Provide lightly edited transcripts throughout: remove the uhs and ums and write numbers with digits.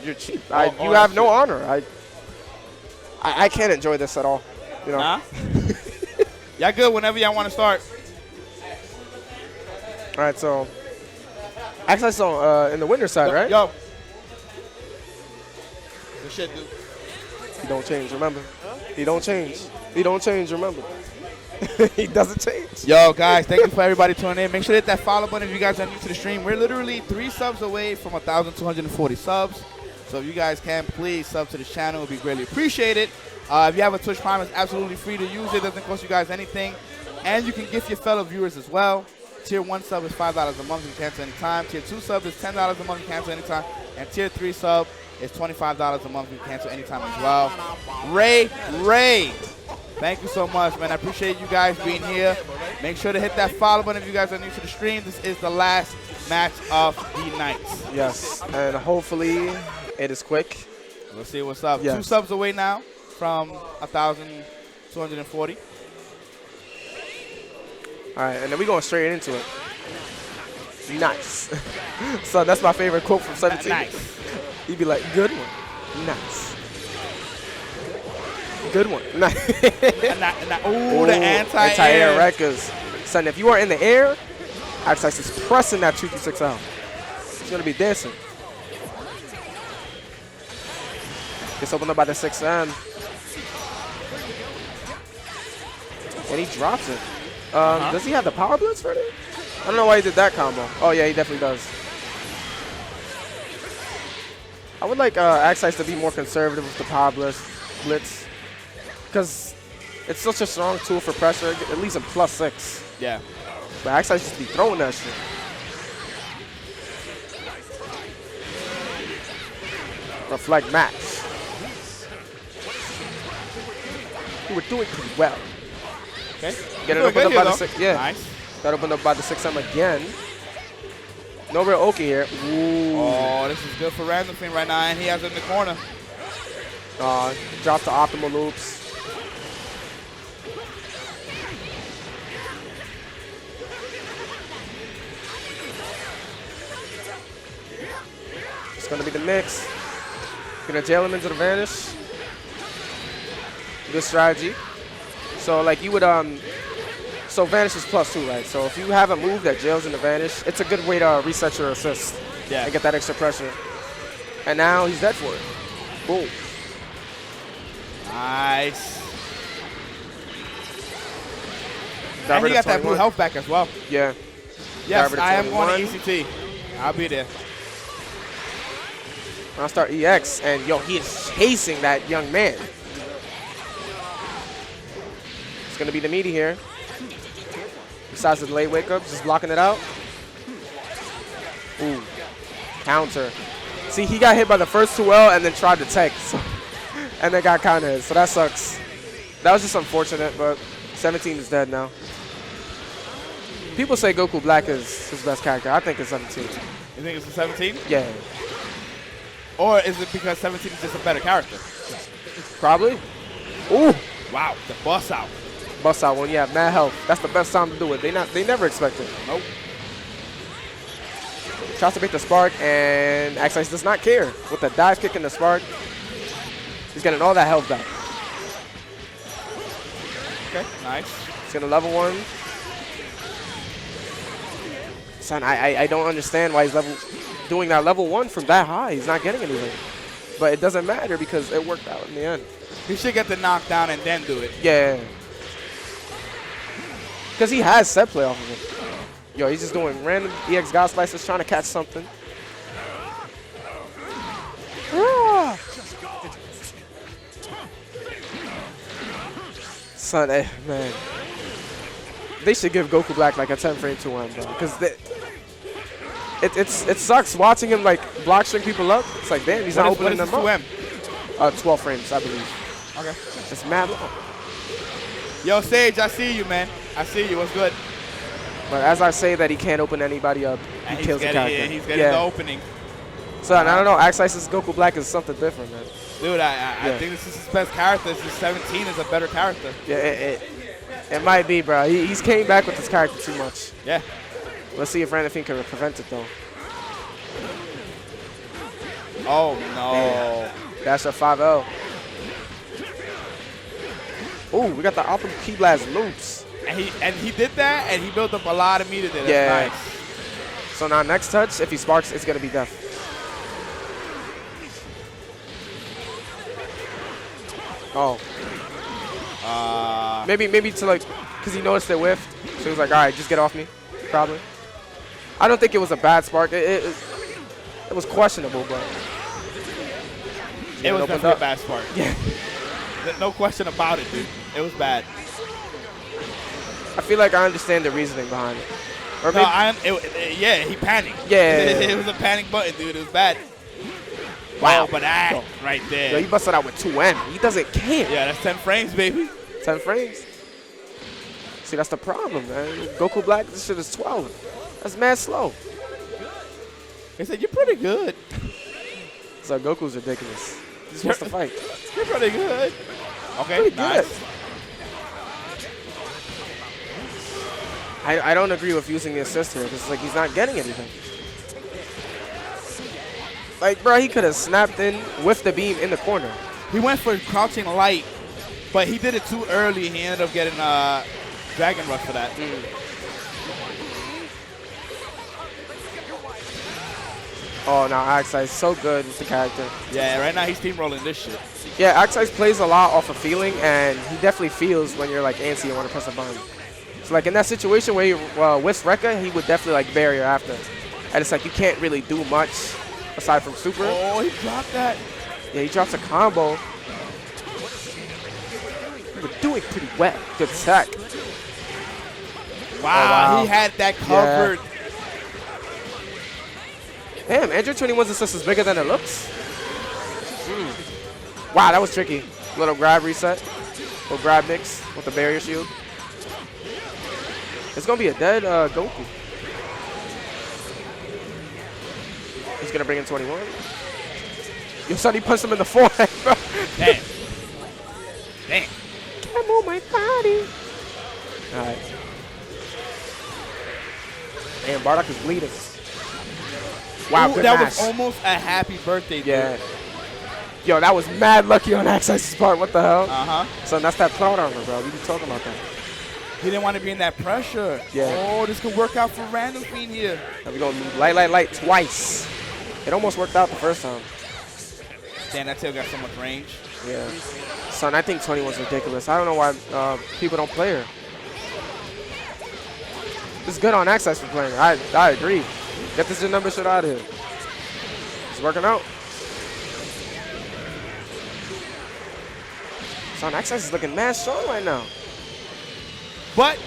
you're cheap. You have no honor. I can't enjoy this at all. You know? Nah. Y'all good whenever y'all want to start. All right, so Axeice on in the winner's side, right? Yo. Good shit, dude. He don't change, remember? He don't change. He don't change, remember? He doesn't change. Yo, guys, thank you for everybody tuning in. Make sure to hit that follow button if you guys are new to the stream. We're literally 3 subs away from 1,240 subs. So if you guys can, please sub to the channel. It would be greatly appreciated. If you have a Twitch Prime, it's absolutely free to use. It doesn't cost you guys anything. And you can gift your fellow viewers as well. Tier 1 sub is $5 a month. You can cancel anytime. Tier 2 sub is $10 a month. You can cancel anytime. And Tier 3 sub is $25 a month. You can cancel anytime as well. Ray, thank you so much, man. I appreciate you guys being here. Make sure to hit that follow button if you guys are new to the stream. This is the last match of the night. Yes, and hopefully it is quick. We'll see what's up. Yes. 2 subs away now from 1,240. All right, and then we're going straight into it. Nice. So that's my favorite quote from 17. Nice. He'd be like, good one. Nice. Good one. Nice. Ooh, the anti-air wreckers. Son, if you are in the air, Axeice is pressing that 226 out. He's going to be dancing. Gets opened up by the 6M. And he drops it. Does he have the power blitz for it? I don't know why he did that combo. Oh, yeah, he definitely does. I would like Axeice to be more conservative with the power blitz. Because it's such a strong tool for pressure. At least a +6. Yeah. But Axeice just be throwing that shit. Reflect match. You were doing pretty well. Okay. Get it opened up by the 6. Yeah. Nice. Got opened up by the 6M again. No real Oki here. Ooh. Oh, this is good for Randomfiend right now, and he has it in the corner. Drops the optimal loops. It's going to be the mix. Going to jail him into the vanish. Good strategy. So, like, you would, so vanish is +2, right? So if you have a move that jails in the vanish, it's a good way to reset your assist. Yeah. And get that extra pressure. And now he's dead for it. Boom. Nice. Got And rid he of got that blue 21. health back as well. Yeah. Yes, I am going to ECT. I'll be there. I'll start EX, and yo, he is chasing that young man. It's gonna be the meaty here. Besides the late wake up, just blocking it out. Ooh, counter. See, he got hit by the first 2L and then tried to tech, so and then got countered. So that sucks. That was just unfortunate, but 17 is dead now. People say Goku Black is his best character. I think it's 17. You think it's a 17? Yeah. Or is it because 17 is just a better character? Probably. Ooh. Wow, the bust out. Bust out when you have mad health. That's the best time to do it. They never expect it. Nope. Tries to beat the spark, and Axeice does not care. With the dive kick and the spark, he's getting all that health back. Okay, nice. He's gonna level 1. Son, I don't understand why he's doing that level 1 from that high. He's not getting anything. But it doesn't matter because it worked out in the end. He should get the knockdown and then do it. Yeah. Because he has set play off of it. Yo, he's just doing random EX God Slices, trying to catch something. Ah. Son, man. They should give Goku Black like a 10 frame 2M, bro. Because it sucks watching him like block string people up. It's like, damn, he's not opening them up. 12 frames, I believe. Okay. It's mad long. Yo, Sage, I see you, man. I see you. What's good? But as I say that he can't open anybody up, And he kills the character. He's getting the opening. So, I don't know. Axeice's Goku Black is something different, man. Dude, I think this is his best character. This 17 is a better character. Yeah, it might be, bro. He's came back with this character too much. Yeah. Let's see if Randomfiend can prevent it, though. Oh, no. That's a 5L. Ooh, we got the Optimal Key Blast loops. And he did that, and he built up a lot of meter there. Yeah. That's nice. So now next touch, if he sparks, it's going to be death. Oh. Maybe to like, because he noticed it whiffed. So he was like, all right, just get off me, probably. I don't think it was a bad spark. It was questionable, but. It was definitely a bad spark. Yeah. No question about it, dude. It was bad. I feel like I understand the reasoning behind it. Or No, maybe, yeah, he panicked. Yeah. It was a panic button, dude. It was bad. Wow. Oh, but that right there. Yo, he busted out with 2N. He doesn't care. Yeah, that's 10 frames, baby. 10 frames. See, that's the problem, man. Goku Black, this shit is 12. That's mad slow. They said, you're pretty good. So Goku's ridiculous. He's supposed to fight. You're pretty good. Okay, Pretty nice. good. I don't agree with using the assist here because like he's not getting anything. Like, bro, he could have snapped in with the beam in the corner. He went for crouching light, but he did it too early. He ended up getting Dragon Rush for that. Oh, now Axeice so good with the character. Yeah, right now he's steamrolling this shit. Yeah, Axeice plays a lot off of feeling, and he definitely feels when you're like antsy and want to press a button. So like in that situation where he whiffs Rekka, he would definitely like barrier after. And it's like you can't really do much aside from super. Oh, he dropped that. Yeah, he drops a combo. He was doing pretty well. Good tech. Wow, he had that covered. Yeah. Damn, Android 21's assist is bigger than it looks. Wow, that was tricky. Little grab reset. Little grab mix with the barrier shield. It's going to be a dead Goku. He's going to bring in 21. Yo, son, he punched him in the forehead, bro. Damn. Damn. Come on, my body. All right. Damn, Bardock is bleeding. Wow, Ooh, good that mash. was almost a happy birthday, dude. Yeah. Yo, that was mad lucky on Axeice's part. What the hell? Uh-huh. So that's that plot armor, bro. We be talking about that. He didn't want to be in that pressure. Yeah. Oh, this could work out for Randomfiend here. Now we going light twice. It almost worked out the first time. Damn, that tail got so much range. Yeah. Son, I think 21's ridiculous. I don't know why people don't play her. It's good on Axeice for playing her. I agree. Get this number shit out of here. It's working out. Son, Axeice is looking mad strong right now. But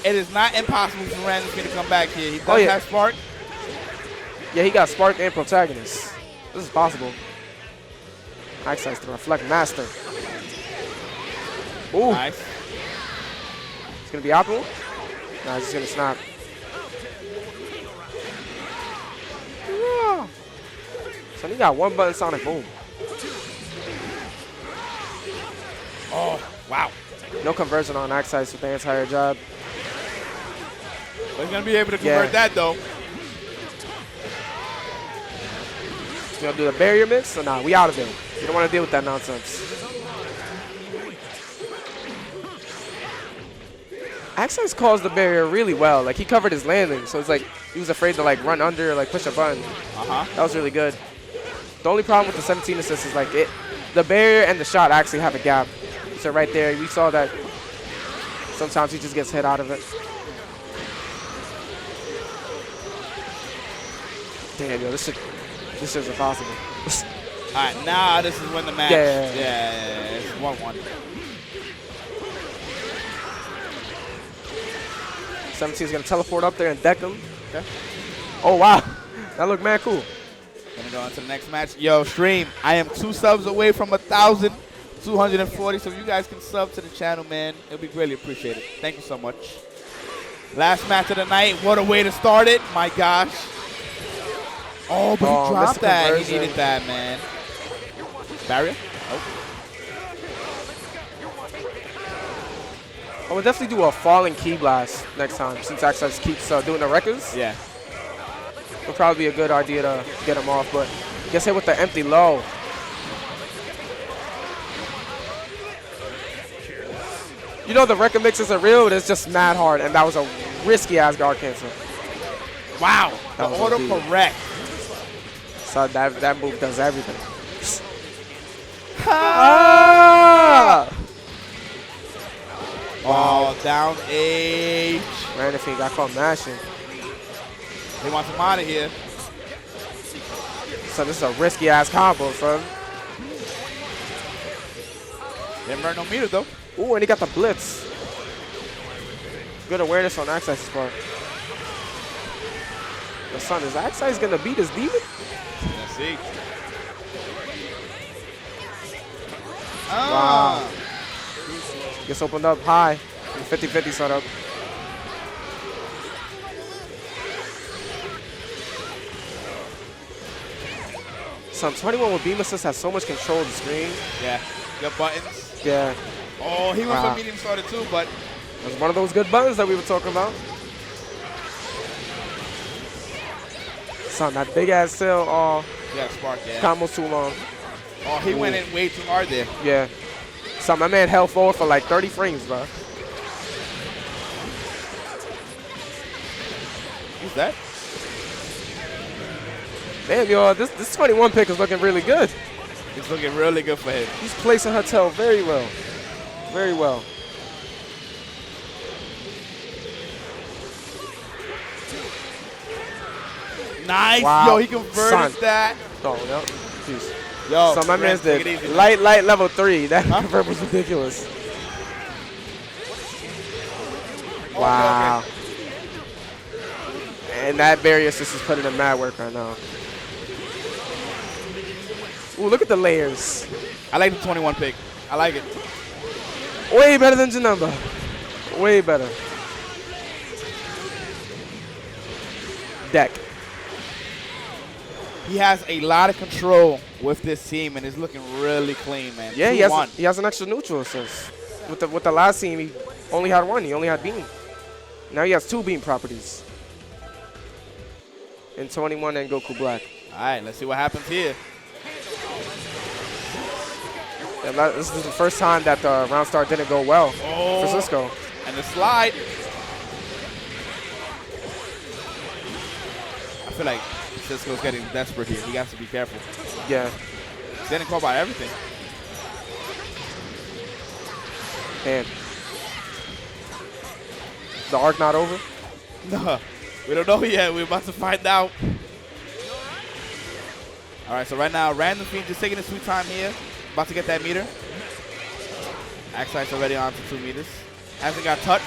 it is not impossible for Randomfiend to come back here. He does have Spark. Yeah, he got Spark and Protagonist. This is possible. Axeice to reflect master. Ooh. Nice. It's going to be optimal. Nah, he's just going to snap. Yeah. So he got one button Sonic Boom. Oh, wow. No conversion on Axeice with the anti-air jab. But he's going to be able to convert that, though. You going to do the barrier mix? Or nah, we out of it. You don't want to deal with that nonsense. Axeice calls the barrier really well. Like, he covered his landing, so it's like he was afraid to, like, run under or, like, push a button. That was really good. The only problem with the 17 assist is, like, the barrier and the shot actually have a gap. So right there, we saw that sometimes he just gets hit out of it. Damn, yo, this shit's impossible. All right, now this is when the match. Yeah, it's 1-1. 17's gonna teleport up there and deck him. Okay. Oh wow, that looked mad cool. Gonna go on to the next match. Yo, stream, I am 2 subs away from 1,240. So if you guys can sub to the channel, man, it'll be greatly appreciated. Thank you so much. Last match of the night. What a way to start it. My gosh. Oh, but he dropped that. He needed that, man. Barrier? Oh. I would definitely do a falling key blast next time since Axeice keeps doing the records. Yeah. Would probably be a good idea to get him off, but gets hit with the empty low. You know the record mixes are real, but it's just mad hard, and that was a risky-ass guard cancel. Wow, the That was auto OD. correct. So that move does everything. Ah! Oh, down H. Randomfiend got caught mashing. He wants him out of here. So this is a risky-ass combo, son. Didn't burn no meter, though. Ooh, and he got the blitz. Good awareness on Axeice's part. The son, is Axeice gonna beat his demon? Let's see. Wow. Gets opened up high. 50-50 setup. Son, 21 with beam assist has so much control of the screen. Yeah, good buttons. Yeah. Oh, he went Wow. for medium started too, but It was one of those good buttons that we were talking about. Son, that big-ass sail, yeah, spark, yeah. combo's too long. Oh, he went in way too hard there. Yeah. Son, my man held forward for like 30 frames, bro. Who's that? Damn, yo, this 21 pick is looking really good. It's looking really good for him. He's placing her tail very well. Very well. Nice. Wow. Yo, he converted Son. that. Oh, no. Jeez. Yo, So my Rand, man's take did it easy. light level 3. That convert was ridiculous. Oh, Wow. okay. And that barrier assist is putting in mad work right now. Ooh, look at the layers. I like the 21 pick. I like it. Way better than Janumba. Way better. Deck. He has a lot of control with this team, and it's looking really clean, man. Yeah, 2-1. he has an extra neutral assist. With the last team, he only had one. He only had beam. Now he has 2 beam properties. And 21 and Goku Black. All right, let's see what happens here. And this is the first time that the round start didn't go well for Cisco. And the slide. I feel like Cisco's getting desperate here. He has to be careful. Yeah. He's getting caught by everything. And the arc not over. No, we don't know yet. We're about to find out. All right, so right now, Randomfiend just taking his sweet time here. About to get that meter. Axeice already on to 2 meters. Hasn't got touched.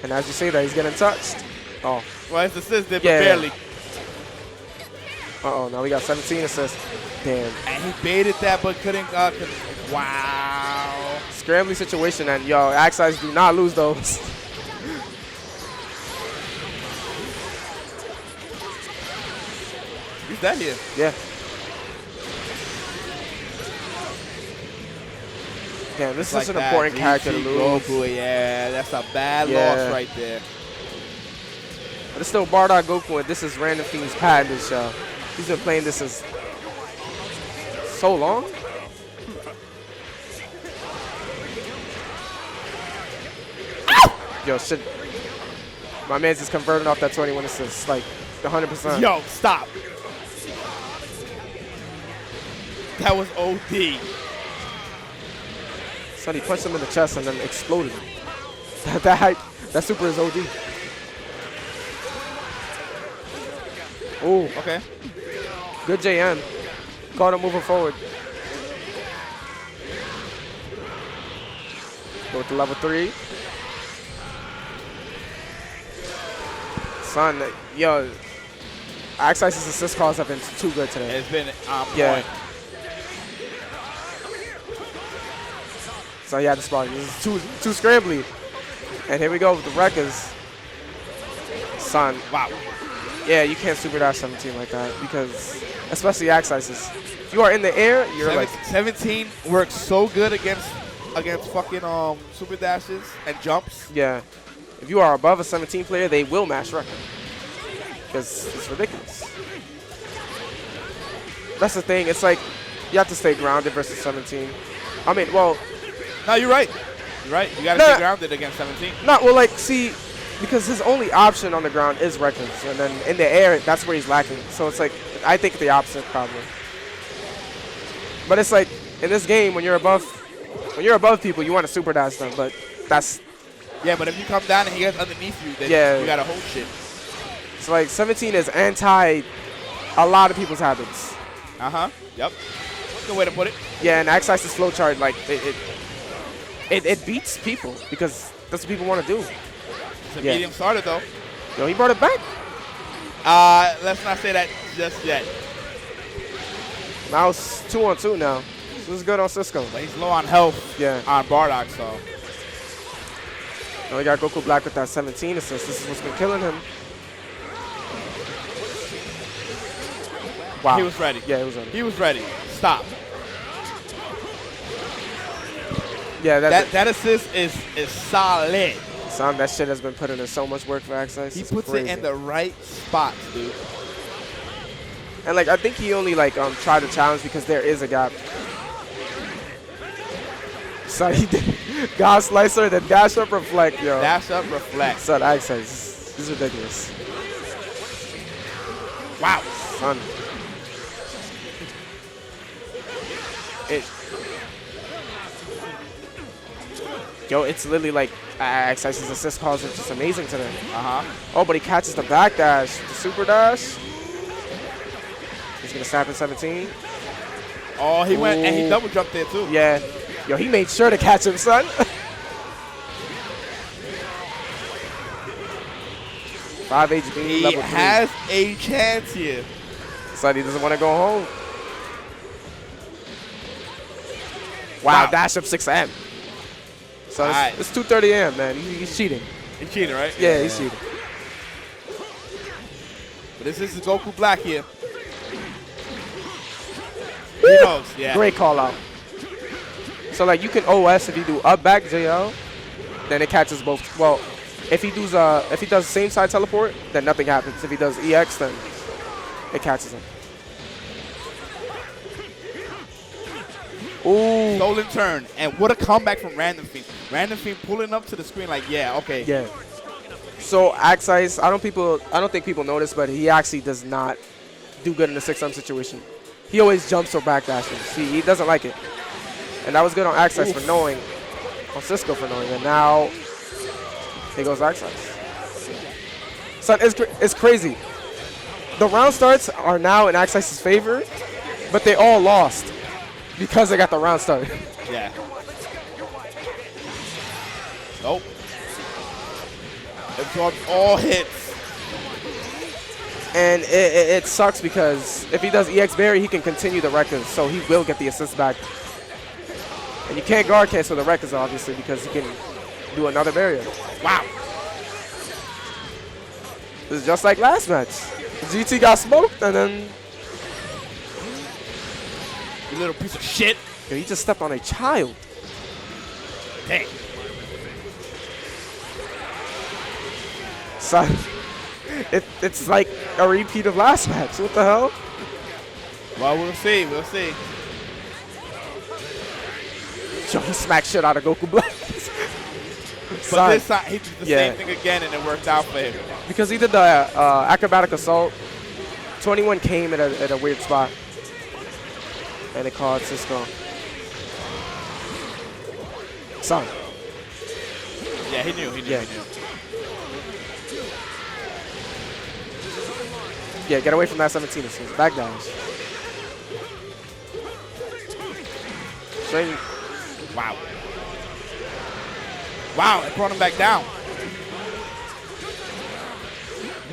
And as you say that, he's getting touched. Oh. Well, it's assisted, Yeah. but barely. Uh-oh, now we got 17 assists. Damn. And he baited that, but couldn't. Wow. Scrambly situation, and yo, Axeice do not lose those. Who's that here? Yeah. Damn, this is such an important character to lose. Goku, yeah, that's a bad Yeah. loss right there. But it's still Bardock Goku, and this is Randomfiend's patented show. He's been playing this as so long. Yo, shit. My man's just converting off that 21 assists, like 100%. Yo, stop. That was OD. Son, he punched him in the chest and then exploded. That super is OD. Ooh, Okay. good JN. Caught him moving forward. Go to level 3. Son, yo, Axeice's assist calls have been too good today. It's been on Yeah. point. So yeah, the spot. This is too scrambly. And here we go with the Wreckers. Son, Wow. yeah, you can't super dash 17 like that because, especially Axeice's. If you are in the air, you're like, 17 works so good against fucking super dashes and jumps. yeah. If you are above a 17 player, they will mash record. because it's ridiculous. That's the thing. It's like you have to stay grounded versus 17. I mean, well. No, you're right. You're right. You got to stay grounded against 17. Not well, like, see, because his only option on the ground is records, and then in the air, that's where he's lacking. So it's like, I think the opposite probably. But it's like in this game, when you're above people, you want to super dash them, but that's. Yeah, but if you come down and he gets underneath you, then you got to hold shit. So like 17 is anti a lot of people's habits. Yep. Good way to put it. Yeah, and Axeice's flowchart, like it beats people because that's what people want to do. It's a medium starter though. Yo, he brought it back. Let's not say that just yet. Now it's 2-on-2 now. So this is good on Cisco. But he's low on health on Bardock, so. Now we got Goku Black with that 17 assist. This is what's been killing him. Wow. He was ready. Yeah, he was ready. He was ready. Stop. Yeah, that assist is solid. Son, that shit has been putting in so much work for Axeice. He puts it in the right spots, dude. And like, I think he only like tried to challenge because there is a gap. So he did God Slicer, then dash up reflect, yo. Dash up reflect. Son, Axeice, this is ridiculous. Wow. Son. Yo, it's literally like Axeice's assist calls are just amazing today. Oh, but he catches the back dash, the super dash. He's gonna snap in 17. Oh, he went and he double jumped there too. Yeah. Yo, he made sure to catch him, son. 5 HP. He level 3. has a chance here. Son, he doesn't want to go home. Wow, dash up 6M. So it's 2:30 AM, man. He's cheating. He's cheating, right? Yeah, he's cheating. But this is Goku Black here. He knows, yeah. Great call out. So like you can OS if you do up back JL, then it catches both. Well, if he does same side teleport, then nothing happens. If he does EX, then it catches him. Ooh. Stolen turn. And what a comeback from Randomfiend. Randomfiend pulling up to the screen like, yeah, okay. Yeah. So Axeice, I don't think people notice, but he actually does not do good in the 6M situation. He always jumps or backdashes. He doesn't like it. And that was good on Axeice for knowing, on Cisco for knowing. And now, here goes Axeice. Son, it's crazy. The round starts are now in Axeice's favor, but they all lost because they got the round started. Yeah. Nope. Absorbs all hits. And it sucks because if he does EX Barry, he can continue the records, so he will get the assist back. And you can't guard cancel the records, obviously, because he can do another barrier. Wow. This is just like last match. GT got smoked, and then... You little piece of shit. Yo, he just stepped on a child. Dang. Son, it's like a repeat of last match. What the hell? Well, we'll see. We'll see. Yo, he smacked shit out of Goku Black. But this time, he did the same thing again, and it worked out for him. Because he did the acrobatic assault. 21 came at a weird spot. And it called Cisco. Son. Yeah, he knew. He knew. Yeah, get away from that 17 assist. Back dash. Straight. Wow. Wow, it brought him back down.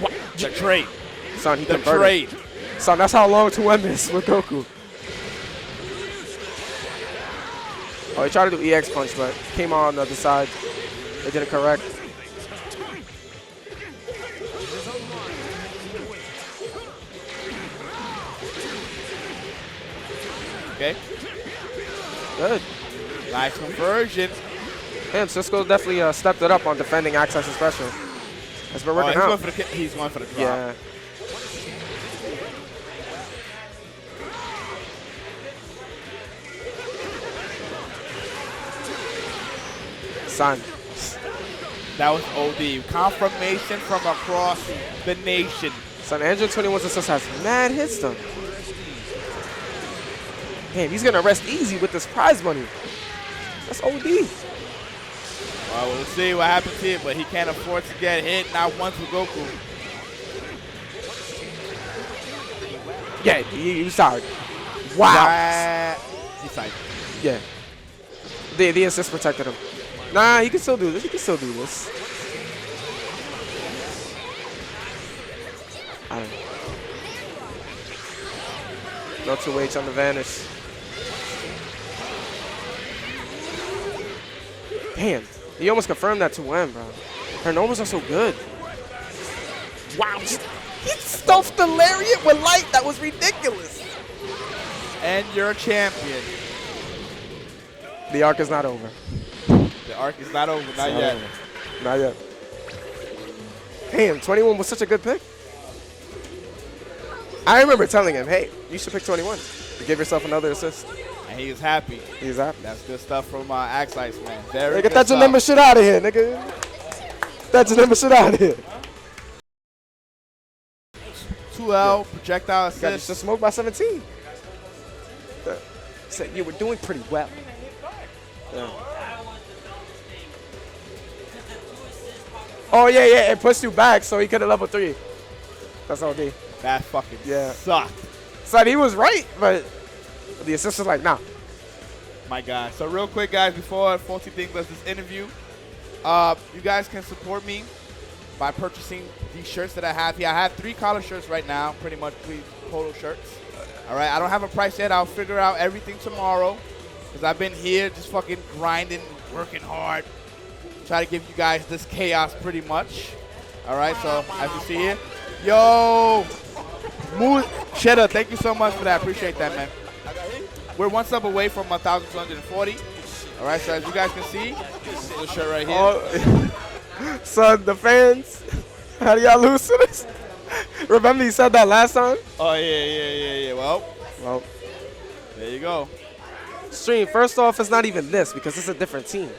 What? The trade. Son, he the converted. Trade. Son, that's how long 2M is with Goku. Oh, he tried to do EX punch, but came on the other side. It didn't correct. Okay. Good. Nice conversion. And Cisco definitely stepped it up on defending Axeice's special. It's been working out. He's going for the drop. Yeah. Son. That was OD. Confirmation from across the nation. Son, Andrew 21's assist has mad hits though. Damn, he's gonna rest easy with this prize money. That's OD. Well, we'll see what happens here, but he can't afford to get hit, not once with Goku. Yeah, he was tired. Wow. He's tired. Yeah. The assist protected him. Nah, he can still do this. He can still do this. I don't know. No 2H on the vanish. Damn. He almost confirmed that 2M, bro. Her normals are so good. Wow. He stuffed the lariat with light. That was ridiculous. And you're a champion. The arc is not over. The arc is not over. Not yet. Not yet. Damn, 21 was such a good pick. I remember telling him, hey, you should pick 21 to give yourself another assist. And he was happy. He was happy. That's good stuff from Axeice, man. Very Nigga, good that's your number shit out of here, nigga. That's your number shit out of here. 2L, projectile assist. Got you just smoked by 17. Said you were doing pretty well. Yeah. Oh, yeah, it pushed you back, so he could have level 3. That's OD. That fucking sucked. So he was right, but the assist was like, nah. My God. So real quick, guys, before 14 Thing does this interview, you guys can support me by purchasing these shirts that I have here. I have 3 collar shirts right now, pretty much 3 polo shirts. All right, I don't have a price yet. I'll figure out everything tomorrow because I've been here just fucking grinding, working hard, try to give you guys this chaos pretty much. All right, so as you see here, yo, Cheddar, thank you so much for that. Appreciate that, man. We're 1 sub away from 1,240. All right, so as you guys can see, this is the shirt right here. Oh, son, the fans, how do y'all lose to this? Remember you said that last time? Oh, yeah. Well, there you go. Stream, first off, it's not even this because it's a different team.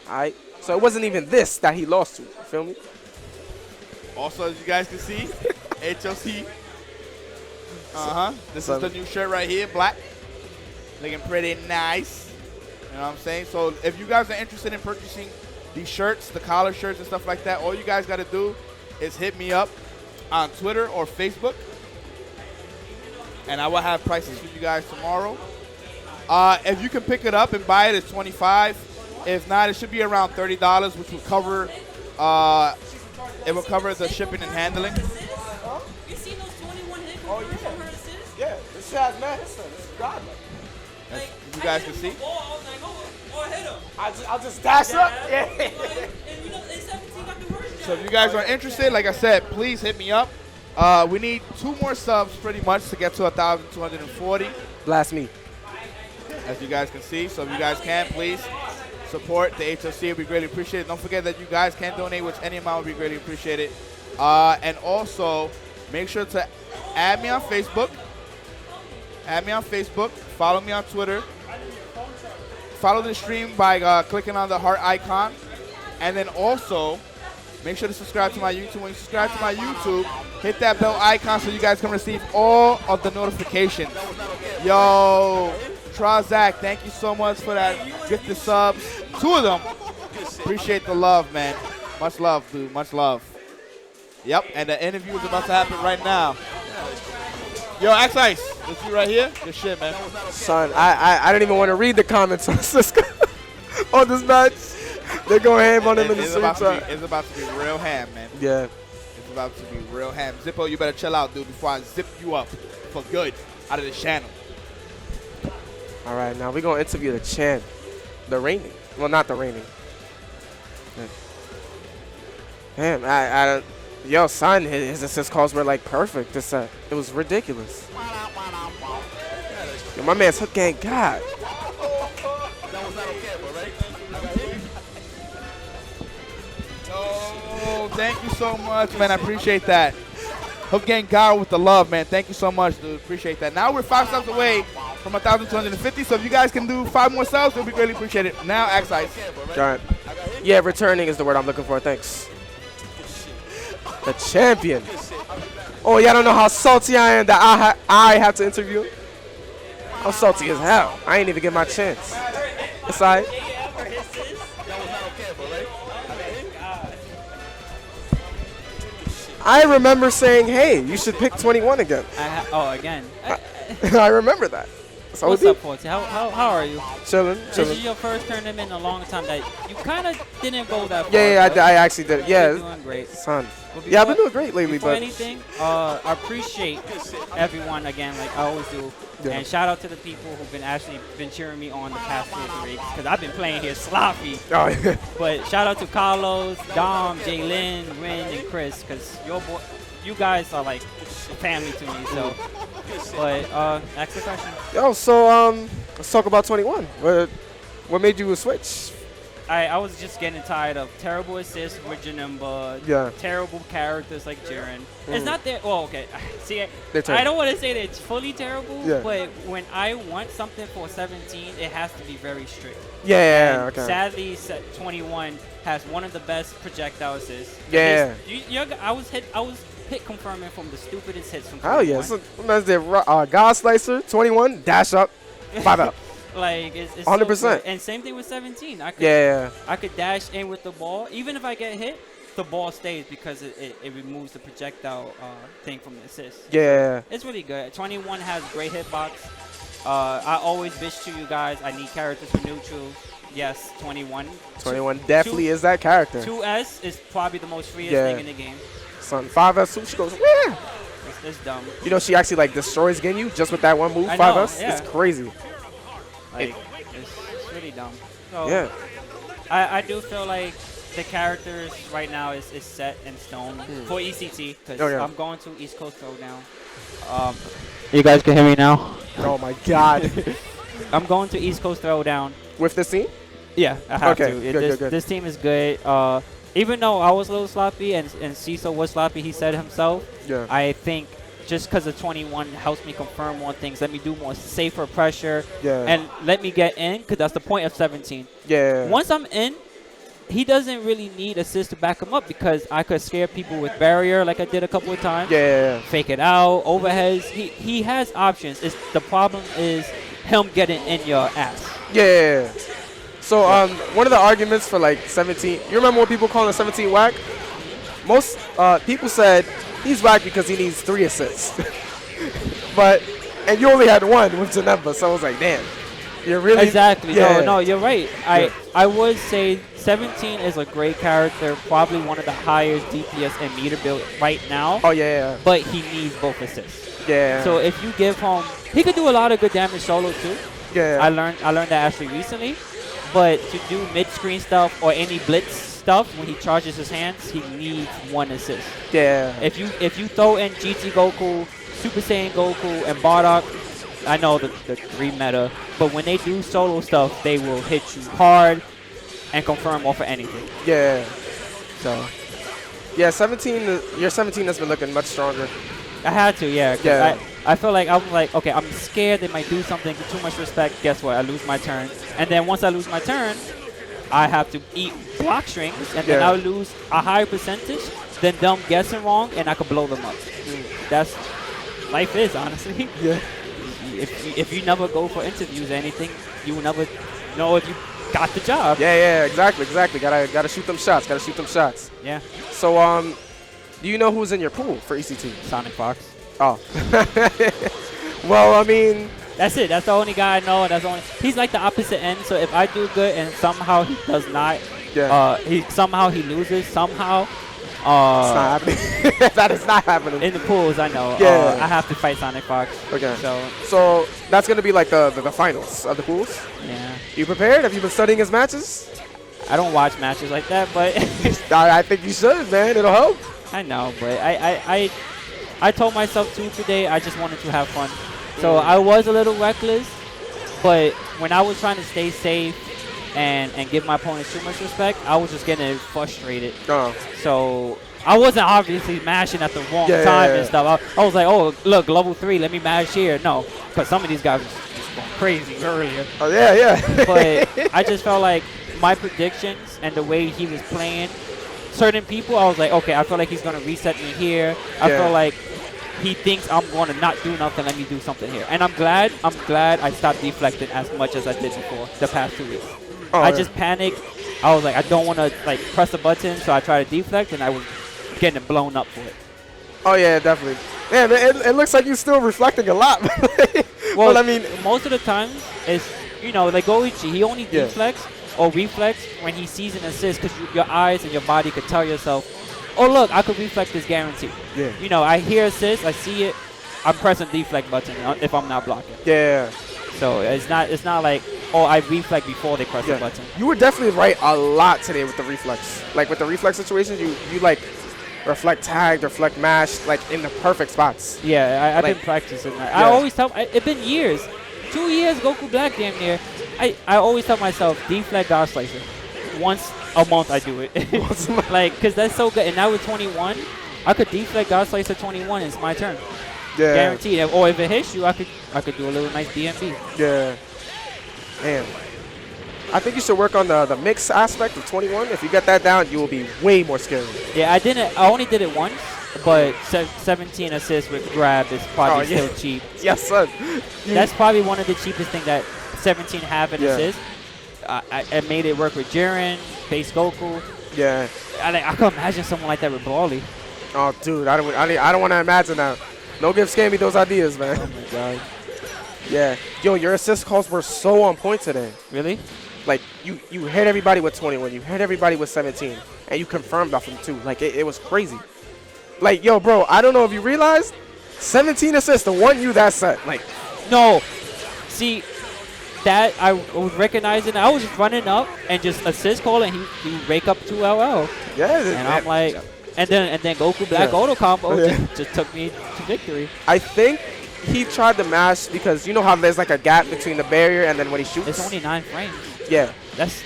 All right? So it wasn't even this that he lost to. You feel me? Also, as you guys can see, HOC. This is the new shirt right here, black. Looking pretty nice. You know what I'm saying? So if you guys are interested in purchasing these shirts, the collar shirts and stuff like that, all you guys got to do is hit me up on Twitter or Facebook. And I will have prices for you guys tomorrow. If you can pick it up and buy it, it's $25. If not, it should be around $30, which will cover it will cover the shipping and handling. You seen those 21 hit from her assist? Yeah, this shit has mad hits. This is godlike. As you guys can see. I'll just dash up. Yeah. So if you guys are interested, like I said, please hit me up. We need 2 more subs pretty much to get to 1,240. Blast me. As you guys can see. So if you guys can, please support the HOC. It would be greatly appreciated. Don't forget that you guys can donate, which any amount would be greatly appreciated. And also, make sure to add me on Facebook. Follow me on Twitter. Follow the stream by clicking on the heart icon. And then also, make sure to subscribe to my YouTube. When you subscribe to my YouTube, hit that bell icon so you guys can receive all of the notifications. Yo, Trazak, thank you so much for that gifted subs. 2 of them. Appreciate the love, man. Much love, dude. Much love. Yep, and the interview is about to happen right now. Yo, Axeice, this you right here? Good shit, man. Son, I didn't even want to read the comments on Cisco on this match. They're going ham on him in the stream. It's about to be real ham, man. Yeah. It's about to be real ham. Zippo, you better chill out, dude, before I zip you up for good out of this channel. All right, now we're going to interview the champ. The reigning. Well, not the reigning. Damn, I don't. Yo, son, his assist calls were like perfect. It was ridiculous. Yo, my man's hook gang God. Oh, thank you so much, man. I appreciate that. Hook gang God with the love, man. Thank you so much, dude. Appreciate that. Now we're 5 subs away from 1,250. So if you guys can do 5 more subs, it would be greatly appreciated. Now, Axeice. Giant. Yeah, returning is the word I'm looking for. Thanks. The champion. Oh, y'all don't know how salty I am that I have to interview him? I'm salty as hell. I ain't even get my chance. It's all right. I remember saying, hey, you should pick 21 again. Again. I remember that. So What's up, Forty? How are you? Chilling, This chilling. is your first tournament in a long time that you kind of didn't go that far. Yeah, but I actually did. You're Yeah, doing great. son. But Yeah, I've before- been doing great lately, Before but anything, I appreciate everyone again, like I always do. Yeah. And shout out to the people who've been cheering me on the past 2 or 3 weeks, because I've been playing here sloppy. oh, yeah. But shout out to Carlos, Dom, Jalen, Rin, and Chris, because you guys are like family to me. So, but ask the question. Yo, so let's talk about 21. What made you switch? I was just getting tired of terrible assists with Janumba, Yeah. terrible characters like Jiren. It's not that. Well, okay. See, They're I terrible. don't want to say that it's fully terrible, Yeah. but when I want something for 17, it has to be very strict. Yeah, And okay. sadly, 21 has one of the best projectile assists. Yeah. I was hit confirming from the stupidest hits from 21. Oh yeah, so man's there. God Slicer, 21, dash up, 5 up. Like it's 100%. So good. And same thing with 17. Yeah, I could dash in with the ball. Even if I get hit, the ball stays because it removes the projectile thing from the assist. yeah. It's really good. 21 has great hitbox. I always bitch to you guys. I need characters for neutral. Yes, 21. 21 definitely is that character. 2S is probably the most freest Yeah. thing in the game. Son, 5S, she goes, yeah. It's dumb. You know, she actually like destroys Ginyu just with that one move, I know, 5S. yeah. It's crazy. Like, it's really dumb. So Yeah. I do feel like the characters right now is set in stone for ECT, because Oh, yeah. I'm going to East Coast Throwdown. You guys can hear me now? Oh my God. I'm going to East Coast Throwdown. With this team? Yeah, I have Okay, to. good, good. This team is good. Even though I was a little sloppy and Cecil was sloppy, he said himself, Yeah. I think just because of 21 helps me confirm more things, let me do more safer pressure, Yeah. and let me get in, because that's the point of 17. Yeah. Once I'm in, he doesn't really need assist to back him up, because I could scare people with barrier like I did a couple of times. Yeah. Fake it out, overheads. He has options. The problem is him getting in your ass. Yeah. So one of the arguments for like 17, you remember when people calling 17 whack? Most people said he's whack because he needs 3 assists. And you only had 1 with Janemba, so I was like, damn. You're really Exactly. Yeah. No, you're right. Yeah. I would say 17 is a great character, probably one of the highest DPS and meter build right now. Oh yeah. But he needs both assists. Yeah. So if you give him, he could do a lot of good damage solo too. yeah. I learned that actually recently. But to do mid-screen stuff or any blitz stuff when he charges his hands, he needs 1 assist. Yeah. If you throw in GT Goku, Super Saiyan Goku, and Bardock, I know the 3 meta, but when they do solo stuff, they will hit you hard and confirm off of anything. Yeah. So Yeah, 17. Your 17 has been looking much stronger. I had to, yeah. 'Cause Yeah. I feel like I'm like, okay, I'm scared they might do something, too much respect. Guess what? I lose my turn. And then once I lose my turn, I have to eat block strings, and then Yeah. I'll lose a higher percentage than them guessing wrong, and I could blow them up. That's life is, honestly. Yeah. If you never go for interviews or anything, you will never know if you got the job. Yeah. Exactly. Gotta shoot them shots. Yeah. So do you know who's in your pool for ECT? Sonic Fox. Oh. Well, I mean. That's it. That's the only guy I know. He's like the opposite end. So if I do good and somehow he does not, Yeah. he loses somehow. It's not happening. That is not happening. In the pools, I know. Yeah. I have to fight Sonic Fox. Okay. So So that's gonna be like the finals of the pools. yeah, You prepared? Have you been studying his matches? I don't watch matches like that, but I think you should, man. It'll help. I know. But I told myself too today. I just wanted to have fun. So I was a little reckless, but when I was trying to stay safe and give my opponents too much respect, I was just getting frustrated. Oh. So I wasn't obviously mashing at the wrong Yeah, time yeah, and stuff. I was like, oh, look, level 3, let me mash here. No, because some of these guys was just going crazy earlier. Oh yeah. But I just felt like my predictions and the way he was playing certain people, I was like, okay, I feel like he's gonna reset me here. I feel like he thinks I'm gonna not do nothing. Let me do something here. And I'm glad I stopped deflecting as much as I did before the past 2 weeks. I just panicked. I was like, I don't want to like press a button, so I tried to deflect, and I was getting blown up for it. Oh yeah, definitely. Man, it looks like you're still reflecting a lot. Well, but I mean, most of the time is, you know, like Goichi, he only deflects or reflects when he sees an assist, because your eyes and your body could tell yourself, oh look, I could reflect this guaranteed. Yeah. You know, I hear assist, I see it, I'm pressing deflect button if I'm not blocking. Yeah. So it's not like, oh, I reflect before they press the button. You were definitely right a lot today with the reflex. Like with the reflex situations, you like reflect tagged, reflect mashed, like in the perfect spots. Yeah, I've been practicing that. I always tell, it's been years. 2 years, Goku Black damn near. I always tell myself, deflect God Slicer. Once a month I do it. Like, because that's so good. And now with 21, I could deflect God Slicer 21, it's my turn. Yeah. Guaranteed. Or if it hits you, I could do a little nice DMB. Yeah. Man. I think you should work on the mix aspect of 21. If you get that down, you will be way more scary. Yeah, I only did it once, but 17 assists with grab is probably still cheap. Yes, sir. That's probably one of the cheapest things that 17 have in assist. I made it work with Jiren, base Goku. Yeah. I can imagine someone like that with Broly. Oh, dude, I don't want to imagine that. No give scam me those ideas, man. Oh my god. Yeah. Yo, your assist calls were so on point today. Really? Like, you hit everybody with 21. You hit everybody with 17. And you confirmed off them, too. Like, it was crazy. Like, yo, bro, I don't know if you realized, 17 assists to one you that set. Like, no. See, that I was recognizing. I was running up and just assist call, and he rake up 2 LL. Yeah. And I'm like, and then Goku Black auto combo just took me to victory. I think he tried to mash because you know how there's like a gap between the barrier and then when he shoots. It's only 9 frames. Yeah. That's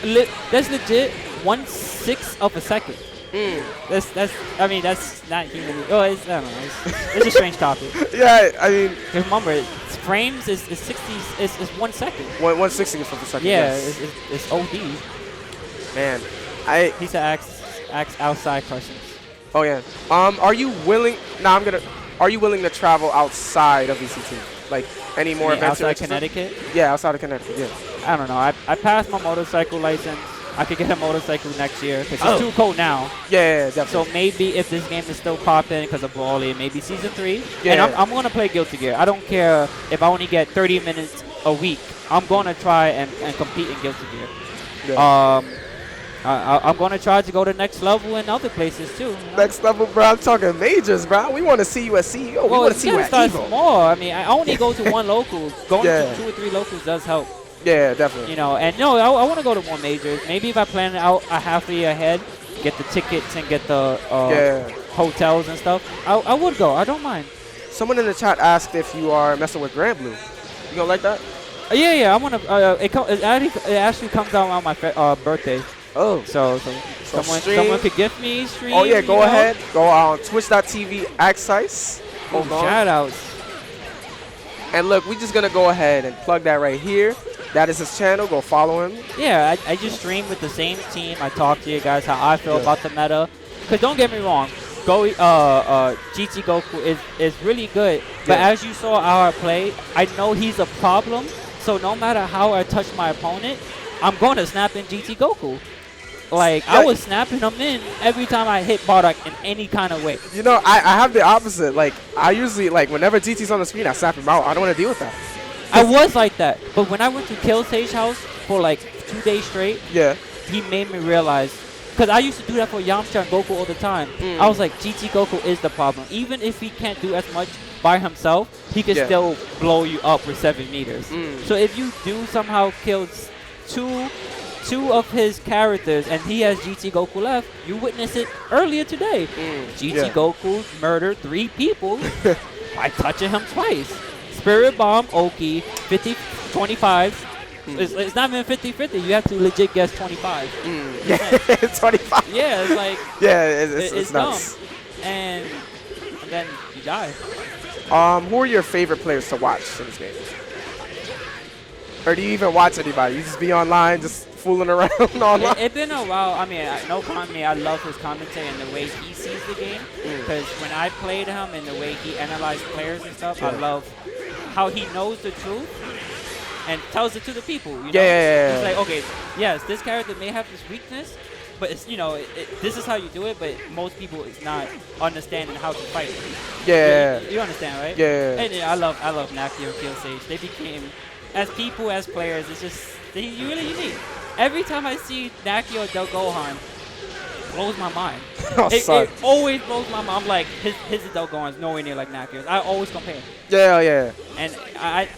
legit 1/6 of a second. I mean that's not human. Oh, I don't know. It's a strange topic. Yeah, I mean. Remember, frames is 60. It's 1 second. 1/60 of a second. Yeah, yes. it's OD. Man, he said ask outside questions. Oh yeah. Are you willing? Are you willing to travel outside of ECT? Like any more events? Outside Connecticut? Yeah, outside of Connecticut. Yeah. I don't know. I passed my motorcycle license. I could get a motorcycle next year because it's too cold now. Yeah, definitely. So maybe if this game is still popping because of Broly, maybe Season 3. Yeah. And I'm going to play Guilty Gear. I don't care if I only get 30 minutes a week. I'm going to try and compete in Guilty Gear. Yeah. I'm going to try to go to next level in other places too. Next level, bro. I'm talking majors, bro. We want to see you at CEO. We want to see you at Evo. Small. I mean, I only go to one local. Going to 2 or 3 locals does help. Yeah, definitely. You know, and no, I want to go to more majors. Maybe if I plan out a half a year ahead, get the tickets and get the hotels and stuff, I would go. I don't mind. Someone in the chat asked if you are messing with Grand Blue. You gonna like that? Yeah. I want to. It actually comes out on my birthday. Oh. So someone could gift me stream. Oh yeah, go ahead. Go on twitch.tv Axeice. Shout outs. And look, we're just gonna go ahead and plug that right here. That is his channel. Go follow him. Yeah, I just stream with the same team. I talk to you guys how I feel about the meta. Cause don't get me wrong, GT Goku is really good. But as you saw our play, I know he's a problem. So no matter how I touch my opponent, I'm going to snap in GT Goku. Like, I was snapping him in every time I hit Bardock in any kind of way. You know, I have the opposite. Like, I usually, like, whenever GT's on the screen, I snap him out. I don't want to deal with that. I was like that. But when I went to Kill Sage House for, like, 2 days straight, he made me realize. Because I used to do that for Yamcha and Goku all the time. I was like, GT Goku is the problem. Even if he can't do as much by himself, he can still blow you up with 7 meters. So if you do somehow kill two of his characters and he has GT Goku left, you witnessed it earlier today. GT Goku murdered 3 people by touching him twice. Spirit Bomb, Oki, 50-25. It's not even 50-50. You have to legit guess 25. Yeah, 25. Yeah, it's like... Yeah, it's nuts. Dumb. And then you die. Who are your favorite players to watch in this game? Or do you even watch anybody? You just be online, just fooling around online? It's been a while. I mean, I love his commentary and the way he sees the game. Because when I played him and the way he analyzed players and stuff, I love how he knows the truth and tells it to the people. You know? Yeah. It's like, okay, yes, this character may have this weakness, but it's, you know, this is how you do it. But most people is not understanding how to fight. Yeah. You understand, right? Yeah. And I love Naki and Killsage. They became, as people, as players, it's just they're really unique. Every time I see Naki or Del Gohan, blows my mind. It always blows my mind. I'm like, his Del Gohan's nowhere near like Naki's. I always compare. Yeah. And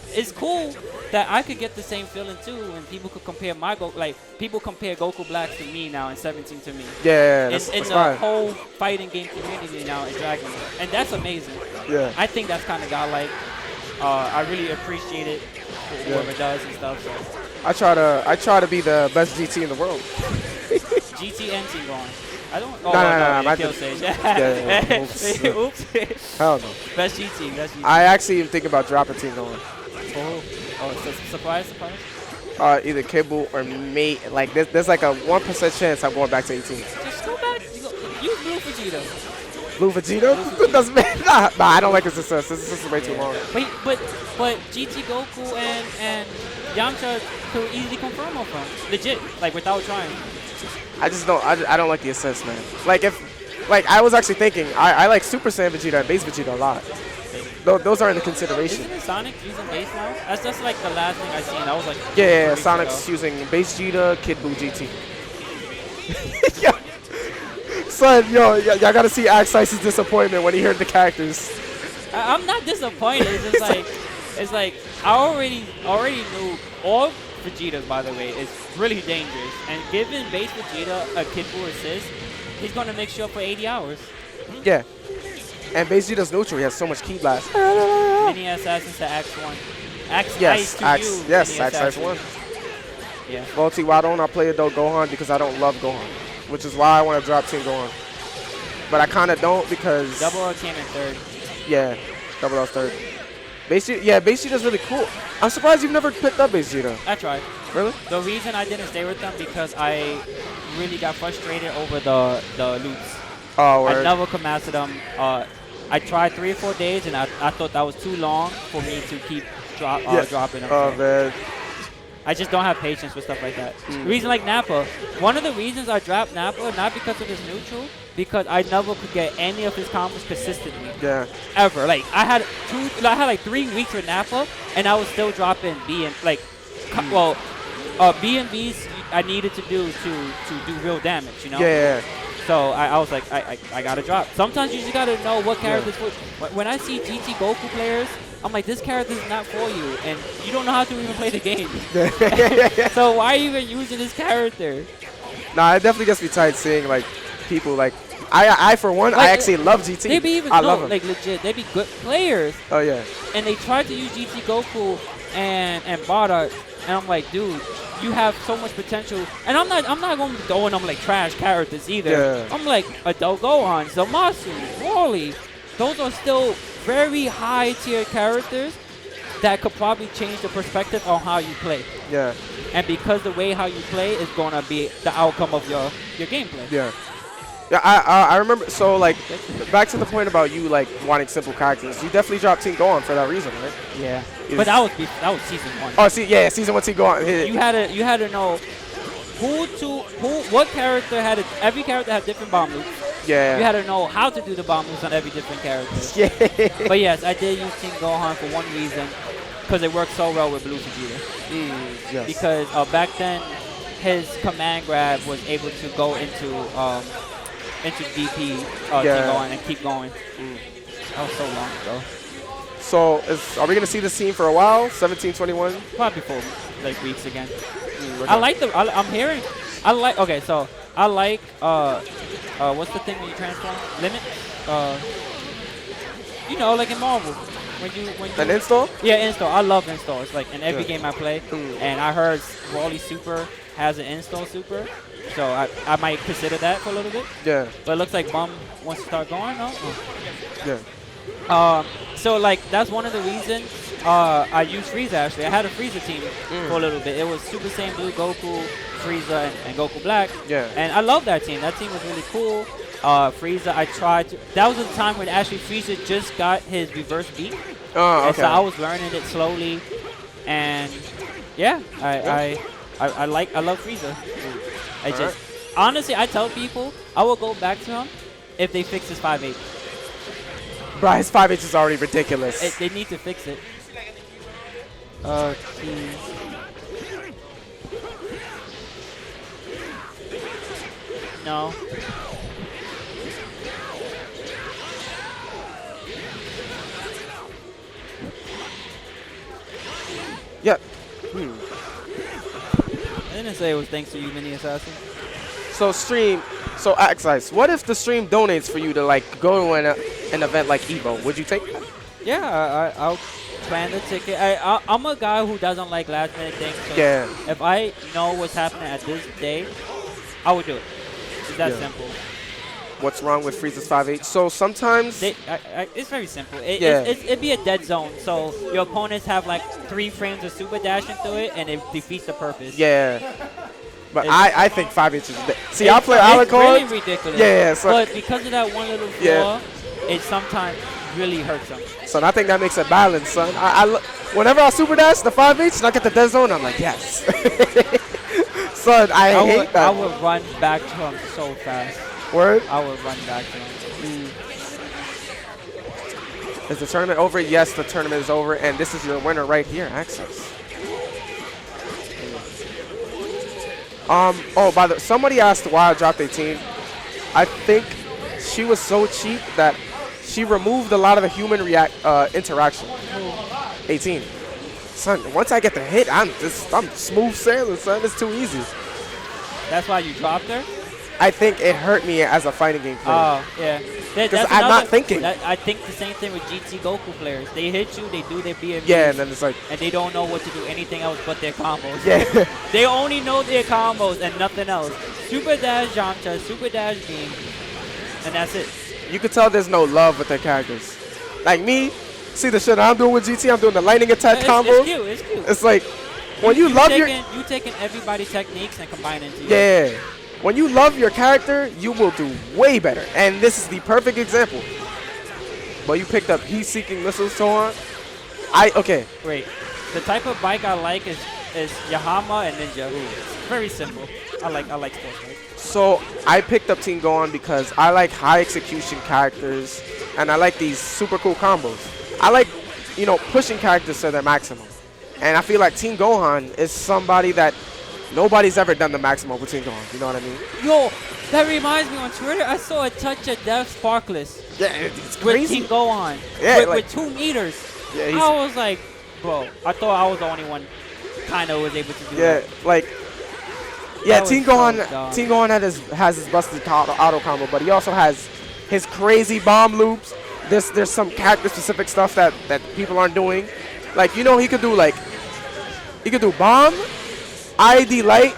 it's cool that I could get the same feeling too, and people could compare people compare Goku Black to me now and 17 to me. Yeah, It's that's the fine. whole fighting game community now in Dragon Ball, and that's amazing. Yeah. I think that's kind of godlike. I really appreciate it for whoever does and stuff. So. I try to be the best GT in the world. GT and Team Gohan. I don't. Oh, No, Kill Sage. Yeah. Oops. Hell no. Best GT. I actually even think about dropping Team Gohan. So surprise. Either Kibble or mate. Like there's like a 1% chance I'm going back to 18. Just go back. Use Blue Vegeta. Blue Vegeta? Doesn't matter. Nah, I don't like his assist. His assist is way too long. But GT Goku and Yamcha could easily confirm off him. Legit, like without trying. I just don't. I don't like the assist, man. Like I was actually thinking, I like Super Saiyan Vegeta and Base Vegeta a lot. Those are in the consideration. Isn't Sonic using base now? That's just like the last thing I seen. I was like, yeah. Sonic's using Base Vegeta, Kid Buu GT. Yeah. Son, y'all gotta see Axeice's disappointment when he heard the characters. I'm not disappointed. It's just it's like I already knew all Vegetas, by the way, is really dangerous. And given Base Vegeta a Kid Buu assist, he's gonna make you up for 80 hours. Yeah. And Base Vegeta's neutral. He has so much Ki Blast. Mini Assassins to X1. Yes, Axeice 1. Yeah. Multi, why don't I play Adult Gohan? Because I don't love Gohan. Which is why I want to drop Team Gohan. But I kind of don't because... Double R came in third. Yeah, Double R's third. Base Vegeta's really cool. I'm surprised you've never picked up Base Vegeta. I tried. Really? The reason I didn't stay with them because I really got frustrated over the loops. Oh, word. I never could master them. I tried 3 or 4 days, and I thought that was too long for me to keep dropping them. Oh, man. I just don't have patience with stuff like that. Reason like Nappa. One of the reasons I dropped Nappa, not because of his neutral, because I never could get any of his combos consistently. Yeah. Ever. Like I had like 3 weeks with Nappa, and I was still dropping B and like, B and Bs I needed to do real damage. You know. Yeah. So I was like, I gotta drop. Sometimes you just gotta know what characters for. When I see GT Goku players, I'm like, this character is not for you, and you don't know how to even play the game. So why are you even using this character? Nah, it definitely gets me tight seeing like people like I for one, I actually love GT. They be even love them. Like legit, they be good players. Oh yeah. And they tried to use GT Goku and Bardock, and I'm like, dude, you have so much potential. And I'm not going to be throwing them like trash characters either. Yeah. I'm like Adult Gohan, Zamasu, Wally. Those are still very high tier characters that could probably change the perspective on how you play. Yeah. And because the way how you play is gonna be the outcome of your gameplay. Yeah. Yeah, I remember. So like, back to the point about you like wanting simple characters. You definitely dropped Team Gohan for that reason, right? Yeah. But that was season 1. Oh, season 1 Team Gohan. You had to know what character every character had different bomb loops. Yeah. You had to know how to do the bomb moves on every different character. Yeah. But yes, I did use Team Gohan for one reason, because it worked so well with Blue Vegeta. Yes. Because back then, his command grab was able to go into DP Team Gohan and keep going. That was so long ago. So are we gonna see this team for a while? 1721. Probably for like weeks again. I like I'm hearing. I like. Okay, so I like. What's the thing when you transform? Limit. You know, like in Marvel, when you An install? Yeah, install. I love install. It's like in every game I play. And I heard Wally Super has an install super, so I might consider that for a little bit. Yeah. But it looks like Bum wants to start going. No. Yeah. So like that's one of the reasons I used Frieza actually. I had a Frieza team for a little bit. It was Super Saiyan Blue, Goku, Frieza, and Goku Black. Yeah. And I love that team. That team was really cool. Frieza, I tried to. That was a time when actually Frieza just got his reverse beat. Oh, And okay. so I was learning it slowly. And yeah, I love Frieza. I just honestly, I tell people I will go back to him if they fix his 5'8". Bro, his 5'8" is already ridiculous. They need to fix it. Oh, jeez. No. Yeah. I didn't say it was thanks to you, Mini Assassin. So Axeice, what if the stream donates for you to like go to an event like Evo? Would you take that? Yeah, I'll plan the ticket. I'm a guy who doesn't like last minute things. So Yeah. if I know what's happening at this day, I would do it. It's that simple. What's wrong with Frieza's 5'8"? So sometimes It's very simple. Yeah. It'd be a dead zone. So your opponents have like 3 frames of super dash into it, and it defeats the purpose. yeah. But It's- I think 5'8" is see. I play Alucard. It's really ridiculous. Yeah. So But because of that one little flaw, it sometimes really hurts them. son, I think that makes it balanced, son. Whenever I super dash the 5'8" and I get the dead zone, I'm like yes. Son, I hate that. I would run back to him so fast. Word. I would run back to him. Is the tournament over? Yes, the tournament is over, and this is your winner right here, Axeice. Somebody asked why I dropped 18. I think she was so cheap that she removed a lot of the human interaction. 18. Son, once I get the hit, I'm smooth sailing, son. It's too easy. That's why you dropped her? I think it hurt me as a fighting game player. Oh, yeah. Because I'm not thinking. I think the same thing with GT Goku players. They hit you, they do their BMs. Yeah, and then it's like, and they don't know what to do anything else but their combos. yeah. They only know their combos and nothing else. Super dash Yamcha, super dash beam, and that's it. You could tell there's no love with their characters. Like me, see the shit I'm doing with GT, I'm doing the lightning attack combo. It's cute, it's cute. It's like, when you love your... You taking everybody's techniques and combining it. Yeah. When you love your character, you will do way better. And this is the perfect example. But you picked up heat-seeking missiles, so on. Okay. Wait. The type of bike I like is Yahama and Ninja. It's very simple. I like sports bikes. So I picked up Team Gohan because I like high execution characters, and I like these super cool combos. I like, pushing characters to their maximum. And I feel like Team Gohan is somebody that nobody's ever done the maximum with Team Gohan. You know what I mean? Yo, that reminds me on Twitter, I saw a touch of Death Sparkless. Yeah, it's With crazy. Team Gohan. Yeah, with 2 meters. Yeah, I was like, bro, I thought I was the only one kind of was able to do that. Team Gohan has his busted auto combo, but he also has his crazy bomb loops. There's some character specific stuff that people aren't doing. Like, he could do bomb, ID light,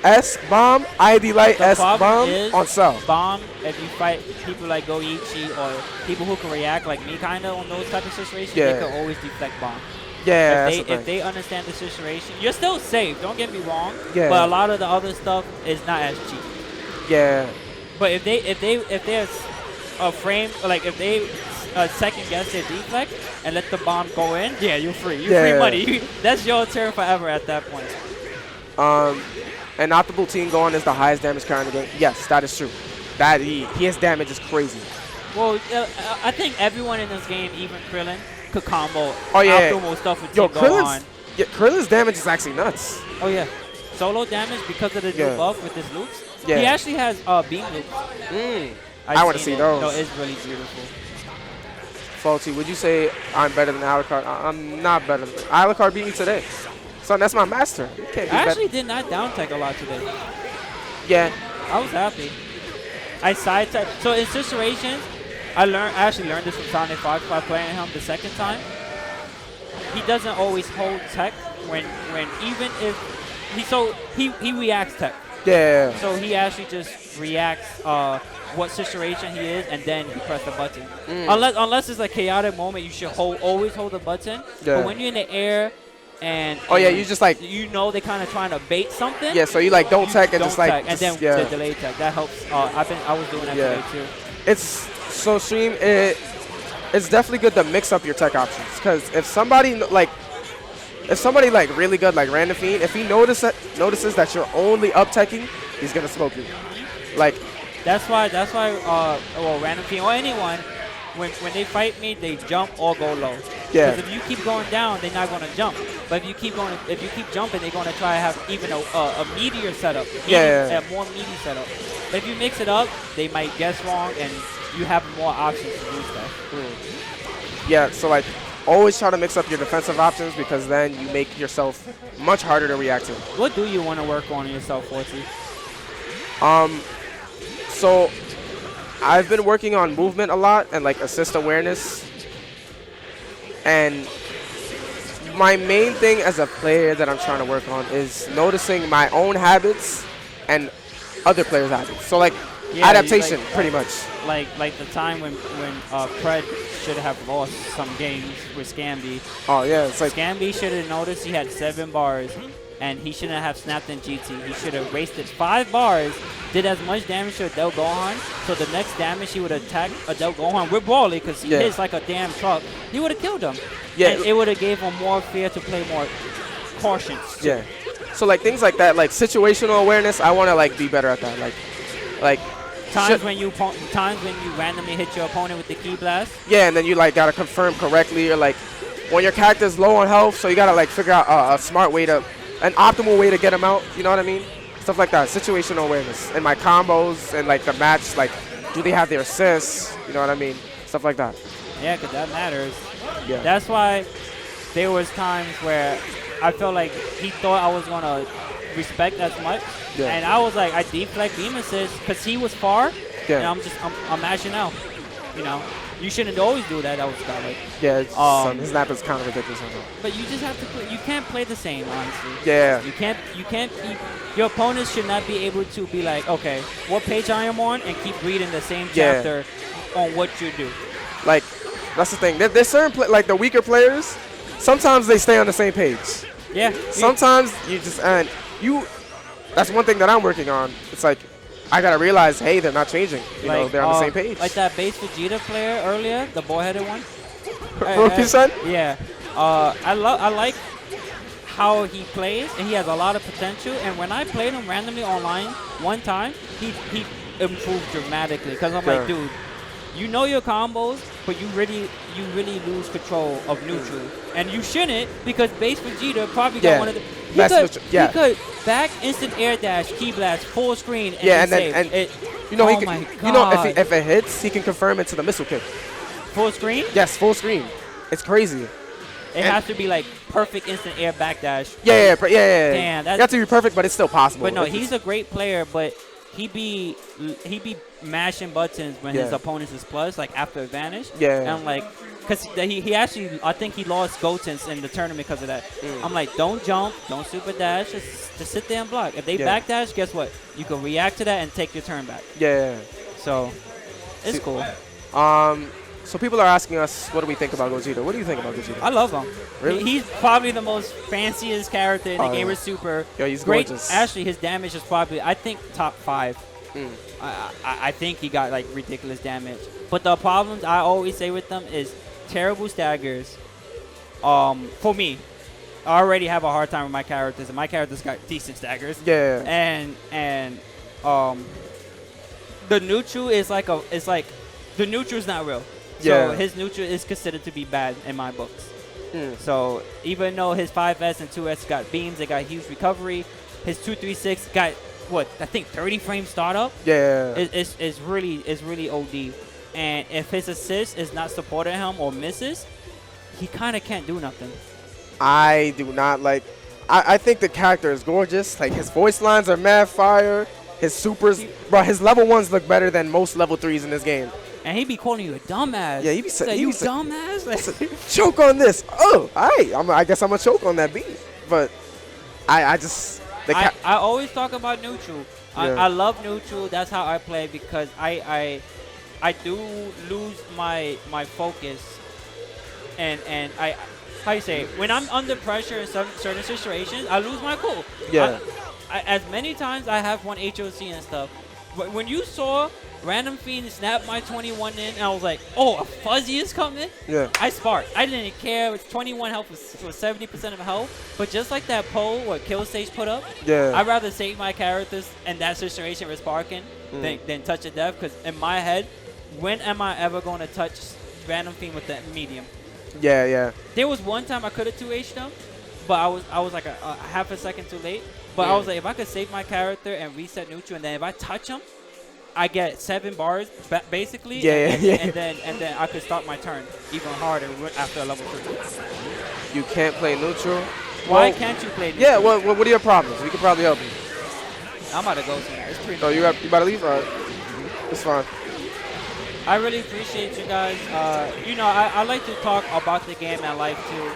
S bomb, ID light, The S problem bomb is on cell. Bomb, if you fight people like Goichi or people who can react like me kind of on those type of situations, Yeah. they can always deflect bomb. Yeah, If they understand the situation, you're still safe, don't get me wrong, Yeah. but a lot of the other stuff is not as cheap. Yeah. But if there's a frame, like if they second guess their deflect and let the bomb go in, yeah, you're free. You're free money. That's your turn forever at that point. And optimal Team Gohan is the highest damage character in the game. Yes, that is true. That his damage is crazy. Well, I think everyone in this game, even Krillin, could combo yeah. optimal stuff with Yo, Team Gohan. Krillin's damage is actually nuts. Oh yeah, solo damage because of the new buff with his loops. Yeah. He actually has beam loops. I want to see those. No, it's really beautiful. Faulty, would you say I'm better than Alucard? I'm not better than Alucard beat me today. Son, that's my master. You can't be I actually did not down tech a lot today. Yeah. I was happy. I side tech. So in situations, I actually learned this from Sonic Fox by playing him the second time. He doesn't always hold tech when even if he reacts tech. Yeah. So he actually just reacts what situation he is, and then you press the button. Unless it's a chaotic moment, you should always hold the button. Yeah. But when you're in the air and Oh yeah, you just like they kind of trying to bait something. yeah. So you like don't tech and don't just like tech, and then the delay tech that helps. I was doing that today too. It's so stream. It's definitely good to mix up your tech options because if somebody like really good like Randomfiend, if he notices that you're only up teching, he's gonna smoke you. Like that's why well, Randomfiend or anyone when they fight me, they jump or go low. Yeah. Because if you keep going down, they're not gonna jump. But if you keep jumping, they're gonna try to have even a meteor setup. A more meaty setup. But if you mix it up, they might guess wrong, and you have more options to do stuff. Yeah. So like, always try to mix up your defensive options because then you make yourself much harder to react to. What do you want to work on yourself, Forty? So I've been working on movement a lot and like assist awareness. And my main thing as a player that I'm trying to work on is noticing my own habits and other players' habits. So like adaptation, pretty much. Like the time when Pred should have lost some games with Scamby. Oh yeah, it's like Scamby should have noticed he had 7 bars, and he shouldn't have snapped in GT. He should have wasted 5 bars, did as much damage to Adele Gohan, so the next damage he would attack Adele Gohan with Brawly, because he hits like a damn truck. He would have killed him. Yeah, and it would have gave him more fear to play more cautious. Yeah. So like things like that, like situational awareness, I want to like be better at that. Like times when you randomly hit your opponent with the key blast. Yeah, and then you like gotta confirm correctly, or like when your character's low on health, so you gotta like figure out a smart way an optimal way to get him out. You know what I mean? Stuff like that. Situational awareness and my combos and like the match, like do they have their assists? You know what I mean? Stuff like that. Yeah, because that matters. Yeah. That's why there was times where I felt like he thought I was gonna respect as much, and I was like, I deflect beam assist because he was far, and I'm mashing out. You know, you shouldn't always do that. That was kind of like, his snap is kind of ridiculous. But you just have to play. You can't play the same, honestly. Yeah. You can't. Your opponents should not be able to be like, okay, what page I am on, and keep reading the same chapter on what you do. Like, that's the thing. There's certain like the weaker players. Sometimes they stay on the same page. Yeah. Sometimes you just that's one thing that I'm working on. It's like I gotta realize, hey, they're not changing. You know, they're on the same page. Like that base Vegeta player earlier, the ball-headed one. Rookie-san? Yeah. I like how he plays, and he has a lot of potential. And when I played him randomly online one time, he improved dramatically. Because I'm like, dude, you know your combos, but you really lose control of neutral, and you shouldn't, because base Vegeta probably got one of the. He could back instant air dash, key blast, full screen, and you know if it hits, he can confirm into the missile kick. Full screen? Yes, full screen. It's crazy. It has to be like perfect instant air backdash. Yeah. Damn, you have to be perfect, but it's still possible. But no, he's a great player, but he be mashing buttons when his opponents is plus, like after advantage. Yeah. And I'm like, because he actually, I think he lost Gotenks in the tournament because of that. I'm like, don't jump, don't super dash, just sit there and block. If they backdash, guess what? You can react to that and take your turn back. Yeah. So, it's cool. So people are asking us, what do we think about Gogeta? What do you think about Gogeta? I love him. Really? He's probably the most fanciest character in the game with Super. Yo, he's great. Gorgeous. Actually, his damage is probably, I think, top 5. I think he got like ridiculous damage. But the problems I always say with them is terrible staggers. For me, I already have a hard time with my characters, and my characters got decent staggers. Yeah. And the neutral is like the neutral is not real. So his neutral is considered to be bad in my books. So even though his 5S and 2S got beams, they got huge recovery. His 236 got what, I think 30 frame startup. Yeah. It's really OD. And if his assist is not supporting him or misses, he kind of can't do nothing. I do not like. I think the character is gorgeous. Like his voice lines are mad fire. His supers, bro. His level 1s look better than most level 3s in this game. And he be calling you a dumbass. Yeah, he be saying, you dumbass. Choke on this. Oh, I guess I'm gonna choke on that beat. But I just I always talk about neutral. I love neutral. That's how I play because I do lose my focus, and I how you say when I'm under pressure in some certain situations, I lose my cool. Yeah. As many times I have won HOC and stuff. But when you saw Randomfiend snap my 21 in, and I was like, oh, a fuzzy is coming? Yeah. I sparked. I didn't care. It's 21 health was 70% of health. But just like that poll what Kill Stage put up, I'd rather save my characters in that situation with sparking than touch a death. Because in my head, when am I ever going to touch Randomfiend with that medium? Yeah, yeah. There was one time I could have 2H'd him, but I was like a half a second too late. But I was like, if I could save my character and reset neutral, and then if I touch him, I get 7 bars basically. And then I could start my turn even harder after a level 3. You can't play neutral. Why can't you play neutral? Yeah. Well, what are your problems? We can probably help you. I'm about to go somewhere. It's pretty. So you about to leave? All right. It's fine. I really appreciate you guys. You know, I like to talk about the game and life too.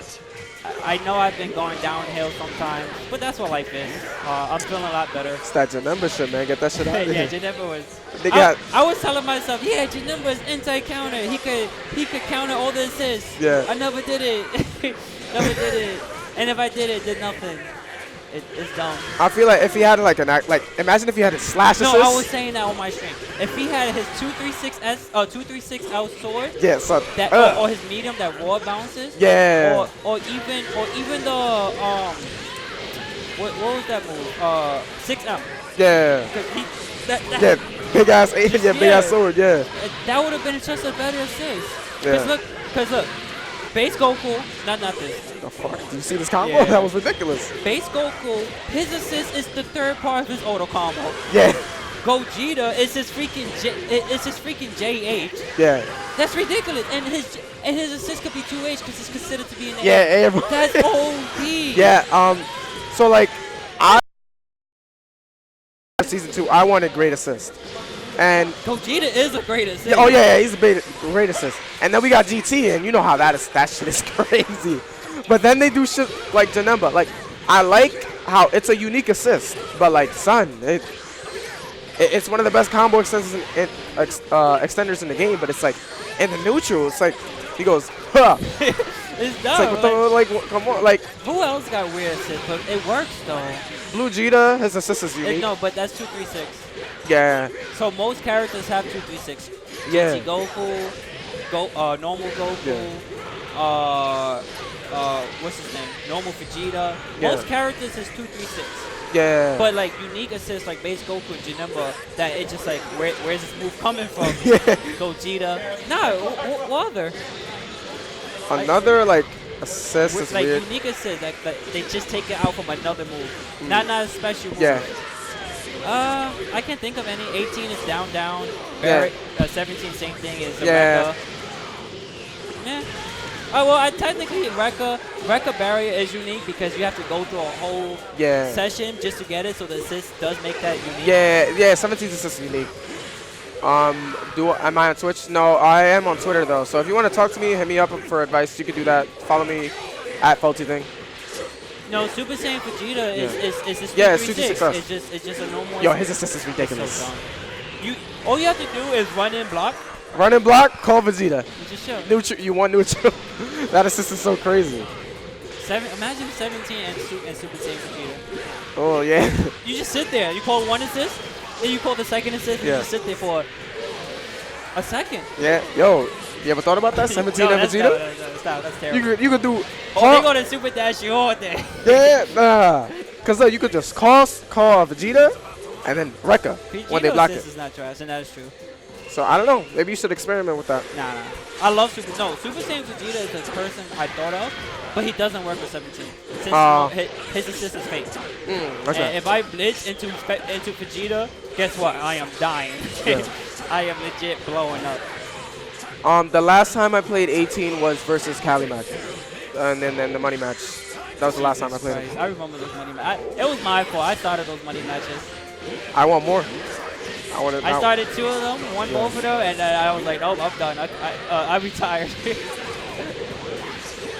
I know I've been going downhill sometimes, but that's what life is. I'm feeling a lot better. It's that Janemba shit, man. Get that shit out of Yeah, here. Janemba was. I was telling myself, yeah, Janemba is anti-counter. He could counter all the assists. Yeah. I never did it. Never did it. And if I did it, did nothing. It's dumb. I feel like if he had like imagine if he had his slash assist. No, I was saying that on my stream. If he had his 236L sword, yeah, so that or his medium that wall bounces, yeah, or even the what was that move? 6M. Yeah. Yeah, big ass big ass sword, yeah. That would have been just a better assist. Yeah. Cause look, base Goku, not this. The fuck? Do you see this combo? Yeah. That was ridiculous. Base Goku, his assist is the 3rd part of his auto combo. Yeah. Gogeta is his freaking JH. Yeah. That's ridiculous. And his assist could be 2H because it's considered to be an Yeah, A. That's OP. Yeah. So like season 2, I wanted great assist. And Gogeta is a great assist. Oh yeah, he's a great assist. And then we got GT, and you know how that shit is crazy. But then they do shit like Janemba. Like, I like how it's a unique assist, but like, son, it's one of the best combo extenders in the game. But it's like in the neutral, it's like he goes, huh. It's It's dumb. like, come on, like. Who else got weird assists? But it works though. Blue Jita, his assist is unique. No, but that's 236. Yeah. So most characters have 236. Yeah. GT Goku, normal Goku, what's his name? Normal Vegeta. Yeah. Most characters is 236. Yeah. But like unique assists like base Goku and Janemba, that it's just like where's this move coming from? Gogeta. No, what other? Another like assist is like weird. unique assists, like they just take it out from another move. Not a special move. Yeah. I can't think of any. 18 is down. Yeah. 17 same thing is Yeah. Rekka. Yeah. Oh well, technically Rekka barrier is unique because you have to go through a whole session just to get it. So the assist does make that unique. Yeah. 17 assist is unique. Am I on Twitch? No, I am on Twitter though. So if you want to talk to me, hit me up for advice. You can do that. Follow me at FaultyThing. No, Super Saiyan Vegeta is this 236. It's just a normal. Yo, his assist is ridiculous. So all you have to do is run in block. Run and block, call Vegeta. You just chill. Neutral, you want neutral. That assist is so crazy. Imagine 17 and Super Saiyan Vegeta. Oh yeah. You just sit there. You call one assist, then you call the second assist, and you just sit there for a second. Yeah. Yo, you ever thought about that? 17 and Vegeta? Stop. That's terrible. You could do. They go to Super Dash you all day. Yeah, nah. Cause you could just call Vegeta, and then Rekka when they block it. Is not trash, and that is true. So I don't know. Maybe you should experiment with that. Nah. I love Super Saiyan Vegeta is the person I thought of, but he doesn't work with 17. Since his assist is fake. Okay. And if I blitz into Vegeta, guess what? I am dying. Yeah. I am legit blowing up. The last time I played 18 was versus Cali match, and then the money match. That was the last time I played it. I remember those money matches. It was my fault. I started those money matches. I want more. I started 2 of them, won both of them, and I was like, nope, I'm done. I retired.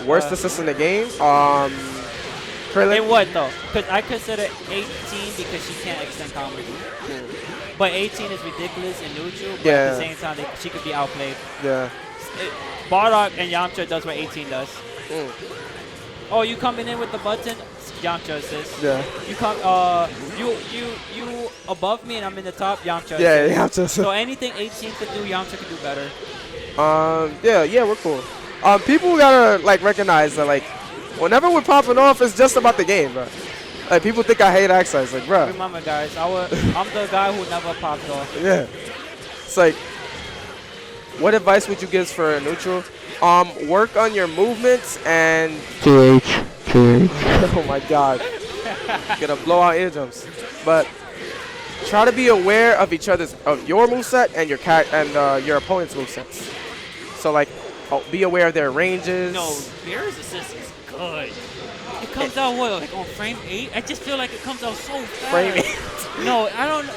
Worst assist in the game? Krillin? In what though? Because I consider 18 because she can't extend combos. But 18 is ridiculous in neutral, but at the same time, she could be outplayed. Yeah. Bardock and Yamcha does what 18 does. Oh, you coming in with the button? Yamcha assist. Yeah. You come, you above me and I'm in the top. Yamcha. Yeah, assist. Yamcha. Assist. So anything 18 could do, Yamcha could do better. Yeah, we're cool. People gotta like recognize that like, whenever we're popping off, it's just about the game, bro. Like people think I hate Axeice, like, bro. Remember, guys, I'm the guy who never popped off. Yeah. It's like, what advice would you give for a neutral? Work on your movements and 2H. oh my god. Gonna blow out eardrums. But try to be aware of your moveset and your opponent's movesets. So like be aware of their ranges. No, Beer's assist is good. It comes out what, like on frame 8? I just feel like it comes out so fast. Frame 8. No, I don't.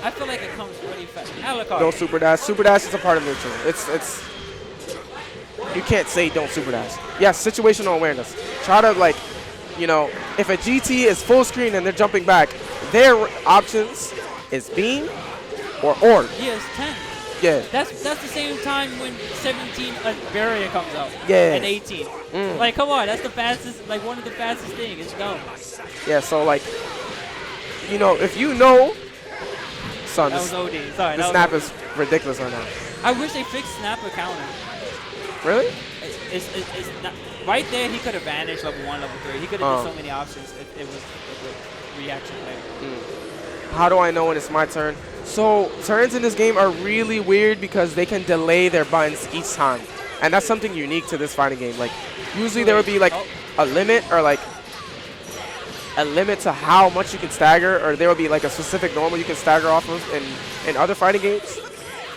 I feel like it comes really fast. Alucard. Don't super dash. Super dash is a part of neutral. It's. You can't say don't super dash. Yes, situational awareness. Try to like, if a GT is full screen and they're jumping back, their options is beam or orb. Yeah, it's 10. Yeah. That's the same time when 17 barrier comes out. Yeah. And 18. Like, come on, that's the fastest, like one of the fastest things. It's dumb. Yeah, so like, if you know, son, That was OD. Sorry. the snap is ridiculous right now. I wish they fixed snapper counter. Really? It's not, right there, he could have vanished level 1, level 3. He could have did so many options. It was a good reaction play. How do I know when it's my turn? So turns in this game are really weird because they can delay their buttons each time. And that's something unique to this fighting game. Like usually there would be like a limit or like a limit to how much you can stagger, or there would be like a specific normal you can stagger off of in other fighting games.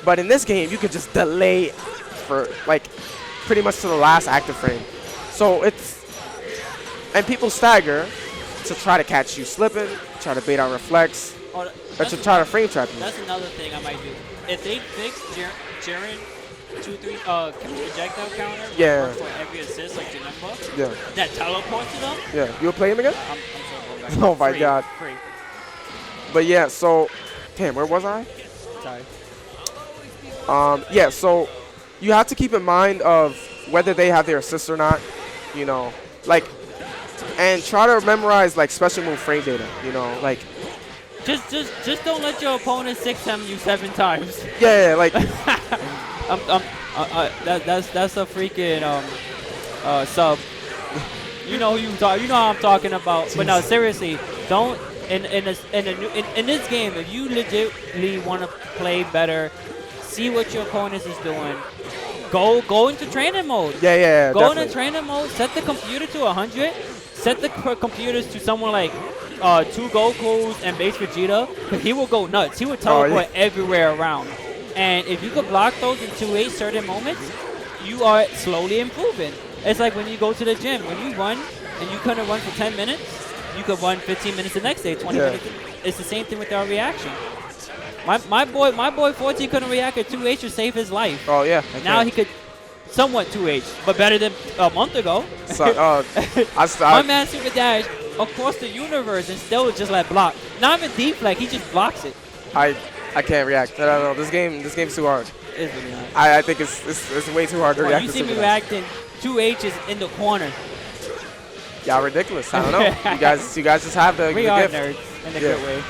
But in this game, you could just delay for like pretty much to the last active frame. So and people stagger to try to catch you slipping, try to bait out reflex, or to try to frame trap you. That's another thing I might do. If they fix Jiren 2-3 projectile counter for every assist like Janemba, that teleports to them. Yeah, you'll play him again? I'm so going back. Oh my god. Free. But yeah, so damn, where was I? Sorry. Yeah, so you have to keep in mind of whether they have their assist or not, like, and try to memorize like special move frame data, like. Just don't let your opponent 6M you 7 times. Yeah, like. That's a freaking sub. You know who how I'm talking about. But no, seriously, don't in this game. If you legitimately want to play better, see what your opponent is doing. Go into training mode. Yeah. Go into training mode. Set the computer to 100. Set the computers to someone like 2 Gokus and base Vegeta. Cause he will go nuts. He will teleport everywhere around. And if you could block those in 2-8 certain moments, you are slowly improving. It's like when you go to the gym. When you run and you couldn't run for 10 minutes, you could run 15 minutes the next day, 20 minutes. It's the same thing with our reaction. My boy 14 couldn't react at 2H to save his life. Oh yeah. Now he could somewhat 2H, but better than a month ago. So, my man super dash across the universe and still just like block. Not even deflect, he just blocks it. I can't react. I don't know. This game's too hard. It's really hard. I think it's way too hard to react. You see me reacting 2H's in the corner. Y'all ridiculous. I don't know. you guys just have the We are gift. nerds in a good way.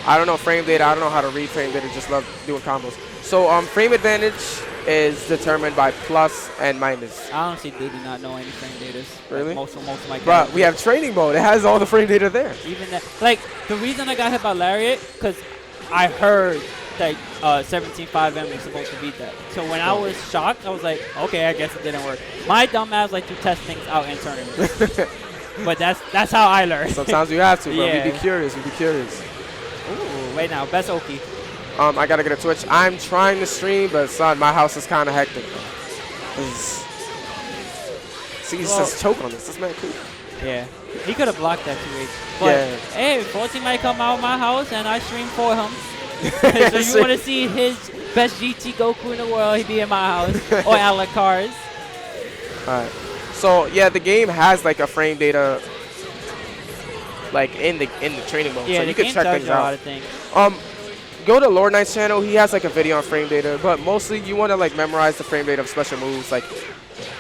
I don't know frame data. I don't know how to read frame data. Just love doing combos. So frame advantage is determined by plus and minus. I honestly did not know any frame data. Really? Like most of my But we have training mode. It has all the frame data there. Even that, like the reason I got hit by Lariat, because I heard that 17.5M was supposed to beat that. So when I was shocked, I was like, okay, I guess it didn't work. My dumb ass like to test things out in tournaments. But that's how I learned. Sometimes you have to, bro. Yeah. We be curious. Ooh, wait now, best Oki. I gotta get a Twitch. I'm trying to stream, but son, my house is kind of hectic. See, he says choke on this. This man cool. Yeah, he could have blocked that 2H. But hey, 14 might come out of my house and I stream for him. So you want to see his best GT Goku in the world, he'd be in my house. Or Alucard's. Alright. So yeah, the game has like a frame data like in the training mode. Yeah, so the you can game check tells things you a lot out. of things. Go to Lord Knight's channel. He has like a video on frame data, but mostly you want to like memorize the frame data of special moves. Like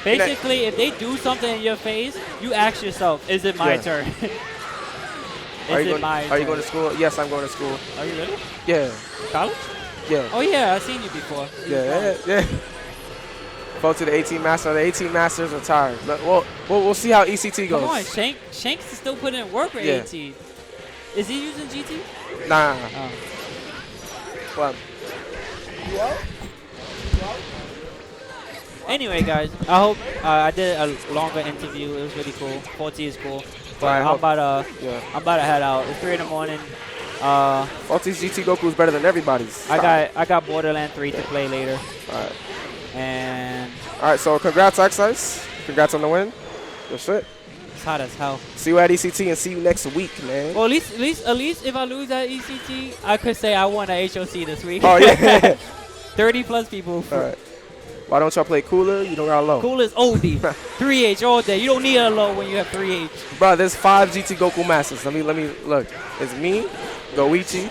Basically, if they do something in your face, you ask yourself, is it my Yeah. turn? Are Is you it my going? turn? Are you going to school? Yes, I'm going to school. Are you really? Yeah, College? yeah, Oh yeah, I've seen you before. yeah. Vote to the 18 Master. The 18 Masters are tired. But we'll see how ECT goes. Come on, Shanks is still putting in work for Yeah. 18. Is he using GT? Nah. Oh. Well, Anyway, guys, I hope I did a longer interview. It was really cool. 40 is cool. But I I'm hope- about yeah. to head out. It's 3 in the morning. Faulty's GT Goku is better than everybody's. I got Borderland 3 to play later. Alright. And Alright, so congrats, Axeice. Congrats on the win. Good shit. it's hot as hell. See you at ECT and see you next week, man. Well, at least if I lose at ECT, I could say I won at HOC this week. Oh, yeah. 30 plus people. Alright. Why don't y'all play cooler? You don't got low. Cool as OD. 3H all day. You don't need a low when you have 3H. Bro, there's 5 GT Goku Masters. Let me look. It's me, Goichi,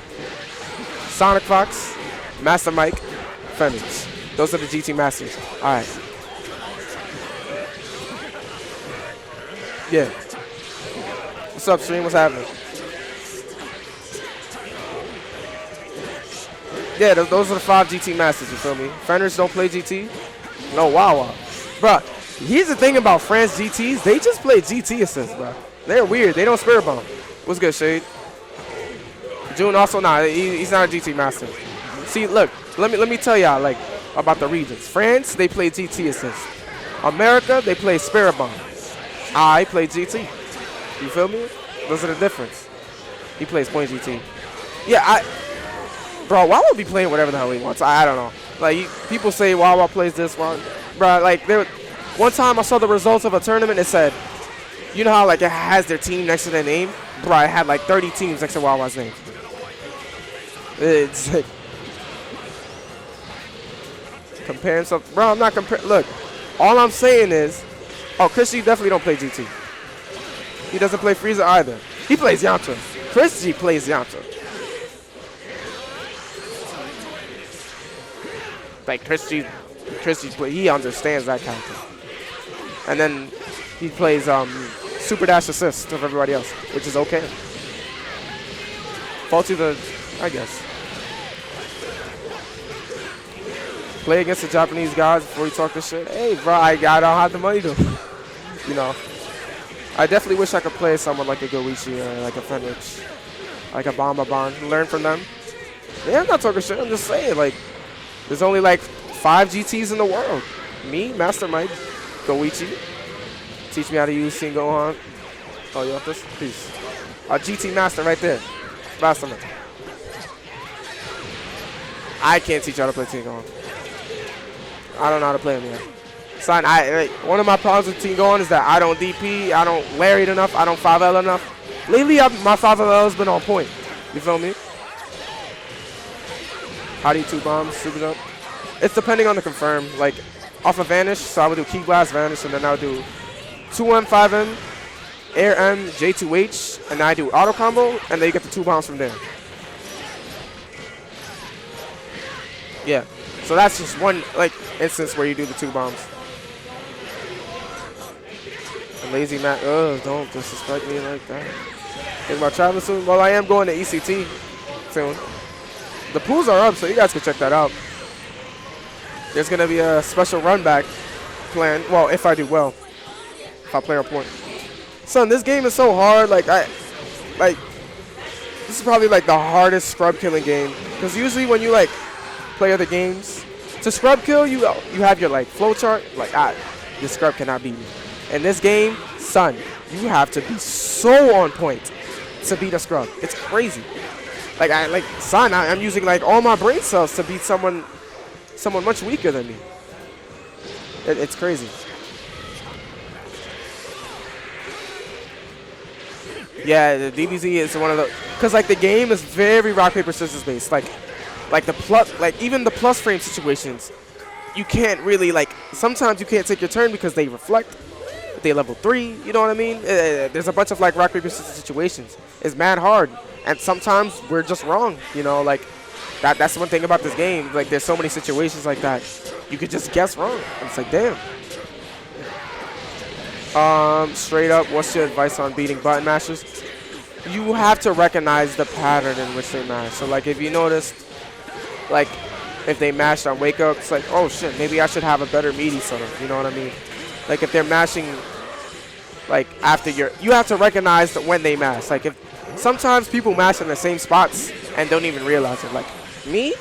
Sonic Fox, Master Mike, Fighterz. Those are the GT Masters. Alright. Yeah. What's up, stream? What's happening? Yeah, those are the 5 GT Masters, you feel me? Fighterz don't play GT? No, wow. Bruh, here's the thing about France GTs. They just play GT assists, bruh. They're weird. They don't Spirit Bomb. What's good, Shade? June also, nah, he's not a GT Master. See, look, let me tell y'all, like, about the regions. France, they play GT assists. America, they play Spirit Bomb. I play GT. You feel me? Those are the difference. He plays point GT. Yeah, bro, Wawa be playing whatever the hell he wants. I don't know. Like, people say Wawa plays this one. Bro, like, one time I saw the results of a tournament, it said, you know how, like, it has their team next to their name? Bro, it had, like, 30 teams next to Wawa's name. It's like, comparing stuff. Bro, I'm not comparing. Look, all I'm saying is, oh, Chris G definitely don't play GT. He doesn't play Frieza either. He plays Yamcha. Chris G plays Yamcha. Like Chris G play, he understands that character. And then he plays Super Dash Assist of everybody else, which is okay. Faulty I guess. Play against the Japanese guys before you talk this shit. Hey, bro, I don't have the money to. You know. I definitely wish I could play someone like a Goichi or like a Fighterz, like a Bomba, learn from them. Yeah, I'm not talking shit. I'm just saying, like, there's only like 5 GTs in the world. Me, Master Mike, Goichi. Teach me how to use Shin Gohan. Oh, you want this? Peace. A GT Master right there. Master Mike. I can't teach you how to play Shin Gohan. I don't know how to play him yet. Son, one of my problems with Team Gohan is that I don't DP, I don't lariat enough, I don't 5L enough. Lately, my 5L has been on point. You feel me? How do you 2 bombs, super jump? It's depending on the confirm. Like, off of Vanish, so I would do Key Blast, Vanish, and then I would do 2M, 5M, Air M, J2H, and then I do auto combo, and then you get the 2 bombs from there. Yeah. So that's just one like instance where you do the 2 bombs. A lazy Matt, don't disrespect me like that. Think about traveling soon? Well, I am going to ECT soon. The pools are up, so you guys can check that out. There's gonna be a special run back plan. Well, if I do well, if I play on point. Son, this game is so hard. Like this is probably like the hardest scrub killing game. Because usually when you like play other games, to scrub kill you have your like flow chart. Like this scrub cannot beat me. In this game, son, you have to be so on point to beat a scrub. It's crazy. Like I'm using like all my brain cells to beat someone much weaker than me. It's crazy. Yeah, the DBZ is one of the, cause like the game is very rock paper scissors based. Like the plus, like even the plus frame situations, you can't really like. Sometimes you can't take your turn because they reflect. they level 3, you know what I mean? There's a bunch of like rock, paper, scissors situations. It's mad hard. And sometimes we're just wrong, you know, like that's one thing about this game. Like there's so many situations like that. You could just guess wrong. And it's like, damn. Straight up, what's your advice on beating button mashers? You have to recognize the pattern in which they mash. So like if you noticed, like if they mashed on wake up, it's like, oh shit, maybe I should have a better meaty setup, you know what I mean? Like if they're mashing like after you have to recognize that when they mash. Like if sometimes people mash in the same spots and don't even realize it. Like me,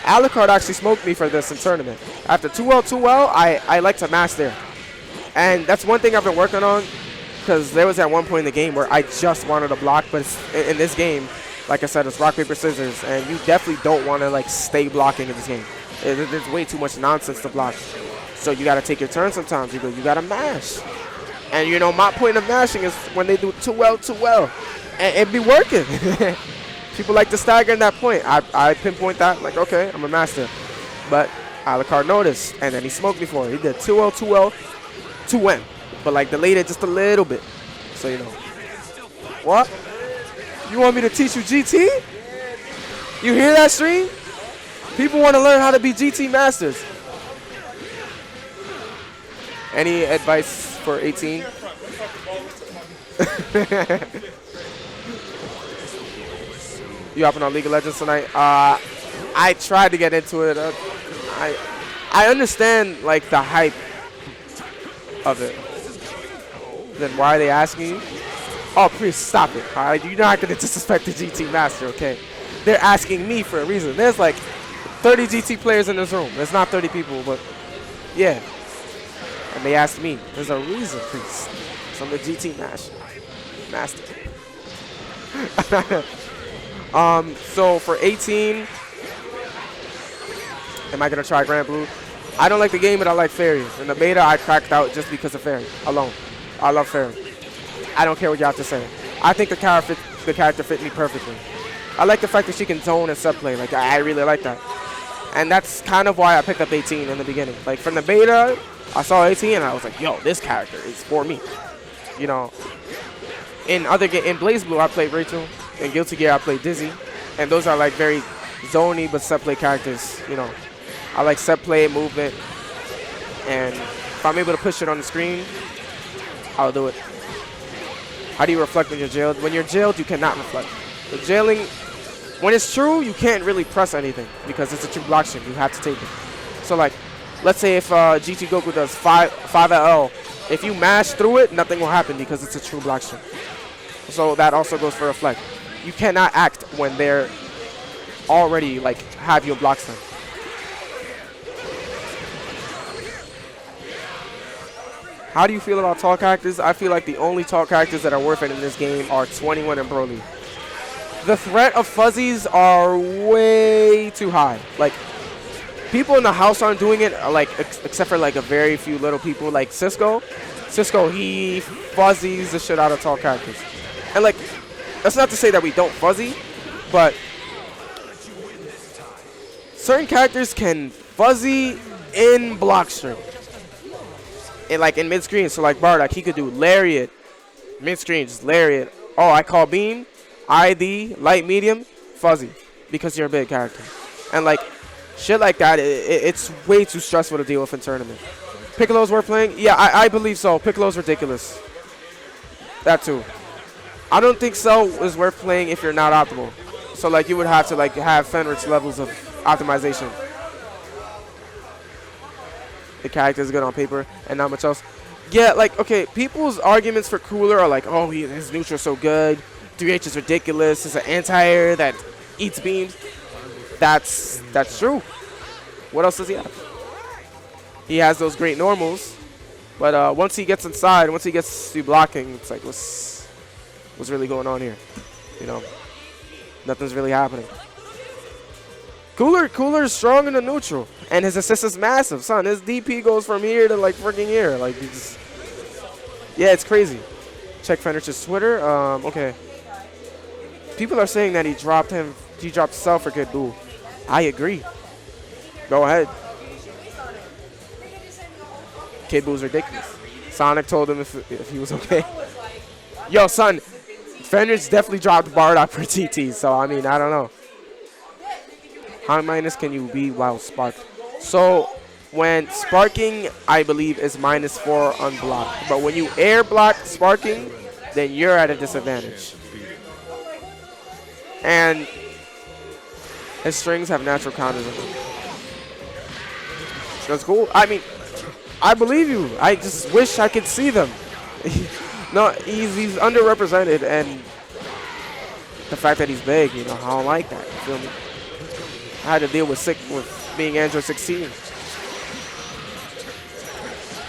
Alucard actually smoked me for this in tournament. After 2L, I like to mash there. And that's one thing I've been working on, because there was at one point in the game where I just wanted to block, but in this game, like I said, it's rock, paper, scissors, and you definitely don't want to like stay blocking in this game. There's way too much nonsense to block. So you got to take your turn sometimes. You got to mash. And you know, my point of mashing is when they do 2L, and it be working. People like to stagger in that point. I pinpoint that, like, okay, I'm a master. But Alucard noticed, and then he smoked me for it. He did 2L, 2N, but like delayed it just a little bit. So, you know. What? You want me to teach you GT? You hear that, stream? People want to learn how to be GT masters. Any advice for 18? You hopping on League of Legends tonight? I tried to get into it. I understand like the hype of it. Then why are they asking you? Oh, please stop it. All right, you're not gonna disrespect the GT master, okay? They're asking me for a reason. There's like 30 GT players in this room. There's not 30 people, but yeah. And they asked me. There's a reason, please. So I'm the GT master. So for 18, am I gonna try Grand Blue? I don't like the game, but I like Fairy. In the beta, I cracked out just because of Fairy alone. I love Fairy. I don't care what you have to say. I think the character fit me perfectly. I like the fact that she can zone and sub-play. Like, I really like that. And that's kind of why I picked up 18 in the beginning. Like, from the beta, I saw 18 and I was like, yo, this character is for me. You know, in Blaze Blue, I played Rachel. In Guilty Gear, I played Dizzy. And those are like very zony but sub-play characters, you know. I like sub-play, movement. And if I'm able to push it on the screen, I'll do it. How do you reflect when you're jailed? When you're jailed, you cannot reflect. The jailing, when it's true, you can't really press anything because it's a true block stream. You have to take it. So like, let's say if GT Goku does 5L, if you mash through it, nothing will happen because it's a true block stream. So that also goes for reflect. You cannot act when they're already like have your blocks done. How do you feel about tall characters? I feel like the only tall characters that are worth it in this game are 21 and Broly. The threat of fuzzies are way too high. Like, people in the house aren't doing it, like, except for like a very few little people like Cisco. Cisco, he fuzzies the shit out of tall characters. And like, that's not to say that we don't fuzzy, but certain characters can fuzzy in block string. And like in mid-screen, so like Bardock, he could do Lariat, mid-screen, just Lariat. Oh, I call Beam, ID, light, medium, fuzzy, because you're a big character. And like, shit like that, it's way too stressful to deal with in tournament. Piccolo's worth playing? Yeah, I believe so. Piccolo's ridiculous. That too. I don't think Cell is worth playing if you're not optimal. So like, you would have to like have Fenrich levels of optimization. The character is good on paper and not much else. Yeah, like, okay, people's arguments for Cooler are like, oh, his neutral's so good. 3H is ridiculous. It's an anti-air that eats beams. That's true. What else does he have? He has those great normals. But once he gets inside, once he gets to blocking, it's like, what's really going on here? You know, nothing's really happening. Cooler is strong in the neutral, and his assist is massive, son. His DP goes from here to like freaking here, like yeah, it's crazy. Check Fenrich's Twitter. Okay. People are saying that he dropped Cell for Kid Buu. I agree. Go ahead. Kid Buu's ridiculous. Sonic told him if he was okay. Yo, son, Fenris definitely dropped Bardock for TT, so I mean, I don't know. How minus can you be while sparked? So when sparking, I believe, is -4 unblocked. But when you air block sparking, then you're at a disadvantage. And his strings have natural counters in them. That's cool. I mean, I believe you. I just wish I could see them. No, he's underrepresented, and the fact that he's big, you know, I don't like that. You feel me? I had to deal with being Android 16.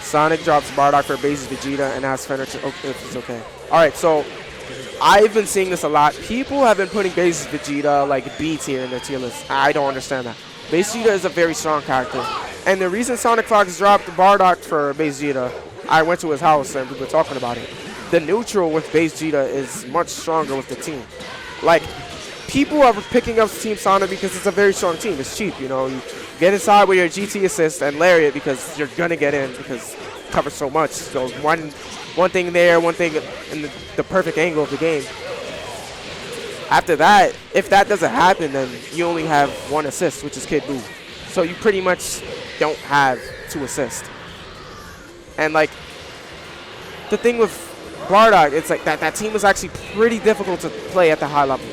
Sonic drops Bardock for bases Vegeta and asks Fenrir if it's okay. All right, so I've been seeing this a lot. People have been putting bases Vegeta like B tier in their tier list. I don't understand that. Base Vegeta is a very strong character. And the reason Sonic Fox dropped Bardock for Base Vegeta, I went to his house and we were talking about it. The neutral with Base Vegeta is much stronger with the team. Like, people are picking up Team Sonic because it's a very strong team. It's cheap, you know. You get inside with your GT assist and Lariat because you're going to get in because it covers so much. So one thing there, one thing in the perfect angle of the game. After that, if that doesn't happen, then you only have 1 assist, which is Kid Buu. So you pretty much don't have 2 assists. And like, the thing with Bardock, it's like that team was actually pretty difficult to play at the high level.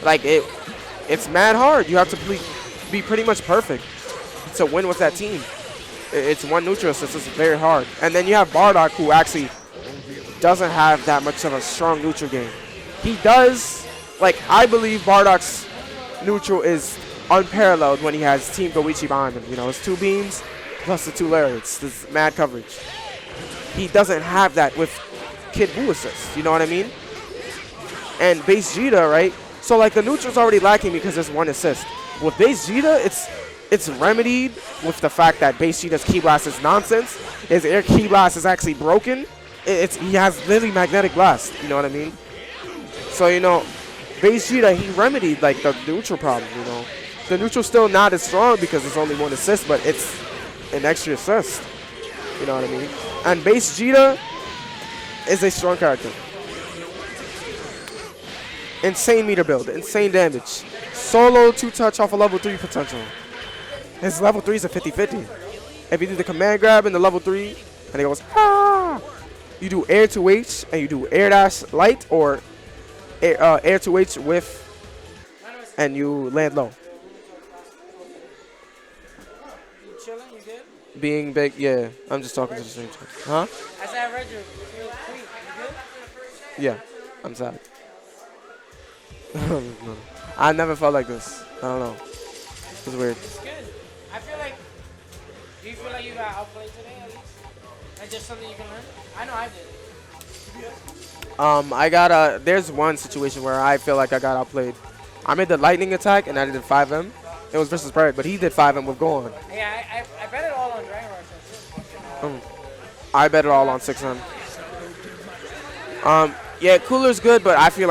Like, it's mad hard. You have to be pretty much perfect to win with that team. It's 1 neutral assist. It's very hard. And then you have Bardock, who actually doesn't have that much of a strong neutral game. He does, like, I believe Bardock's neutral is unparalleled when he has Team Goichi behind him. You know, it's 2 beams plus the 2 lariats. This mad coverage. He doesn't have that with Kid Buu assists. You know what I mean? And Base Vegeta, right? So, like, the neutral's already lacking because there's 1 assist. With Base Vegeta, it's remedied with the fact that Base Vegeta's Ki Blast is nonsense. His air Ki Blast is actually broken. He has literally magnetic blast. You know what I mean? So, you know, Base Vegeta, he remedied, like, the neutral problem, you know. The neutral's still not as strong because it's only 1 assist, but it's an extra assist. You know what I mean? And Base Vegeta is a strong character. Insane meter build, insane damage. Solo 2-touch off a level 3 potential. His level 3 is a 50-50. If you do the command grab in the level 3, and it goes, ah! You do air to H, and you do air dash light, or air to H with, and you land low. You chilling? You good? Being big, yeah. I'm just talking to the stream. Huh? I said I read your tweet. You good? Yeah, I'm sad. I never felt like this. I don't know. It's weird. It's good. I feel like, do you feel like you got outplayed today at least? And just something you can learn? I know I did. There's one situation where I feel like I got outplayed. I made the lightning attack and I did 5M. It was versus Bird, but he did 5M with Gohan. Yeah, I bet it all on Dragon Rush. I bet it all on 6M. Yeah, Cooler's good, but I feel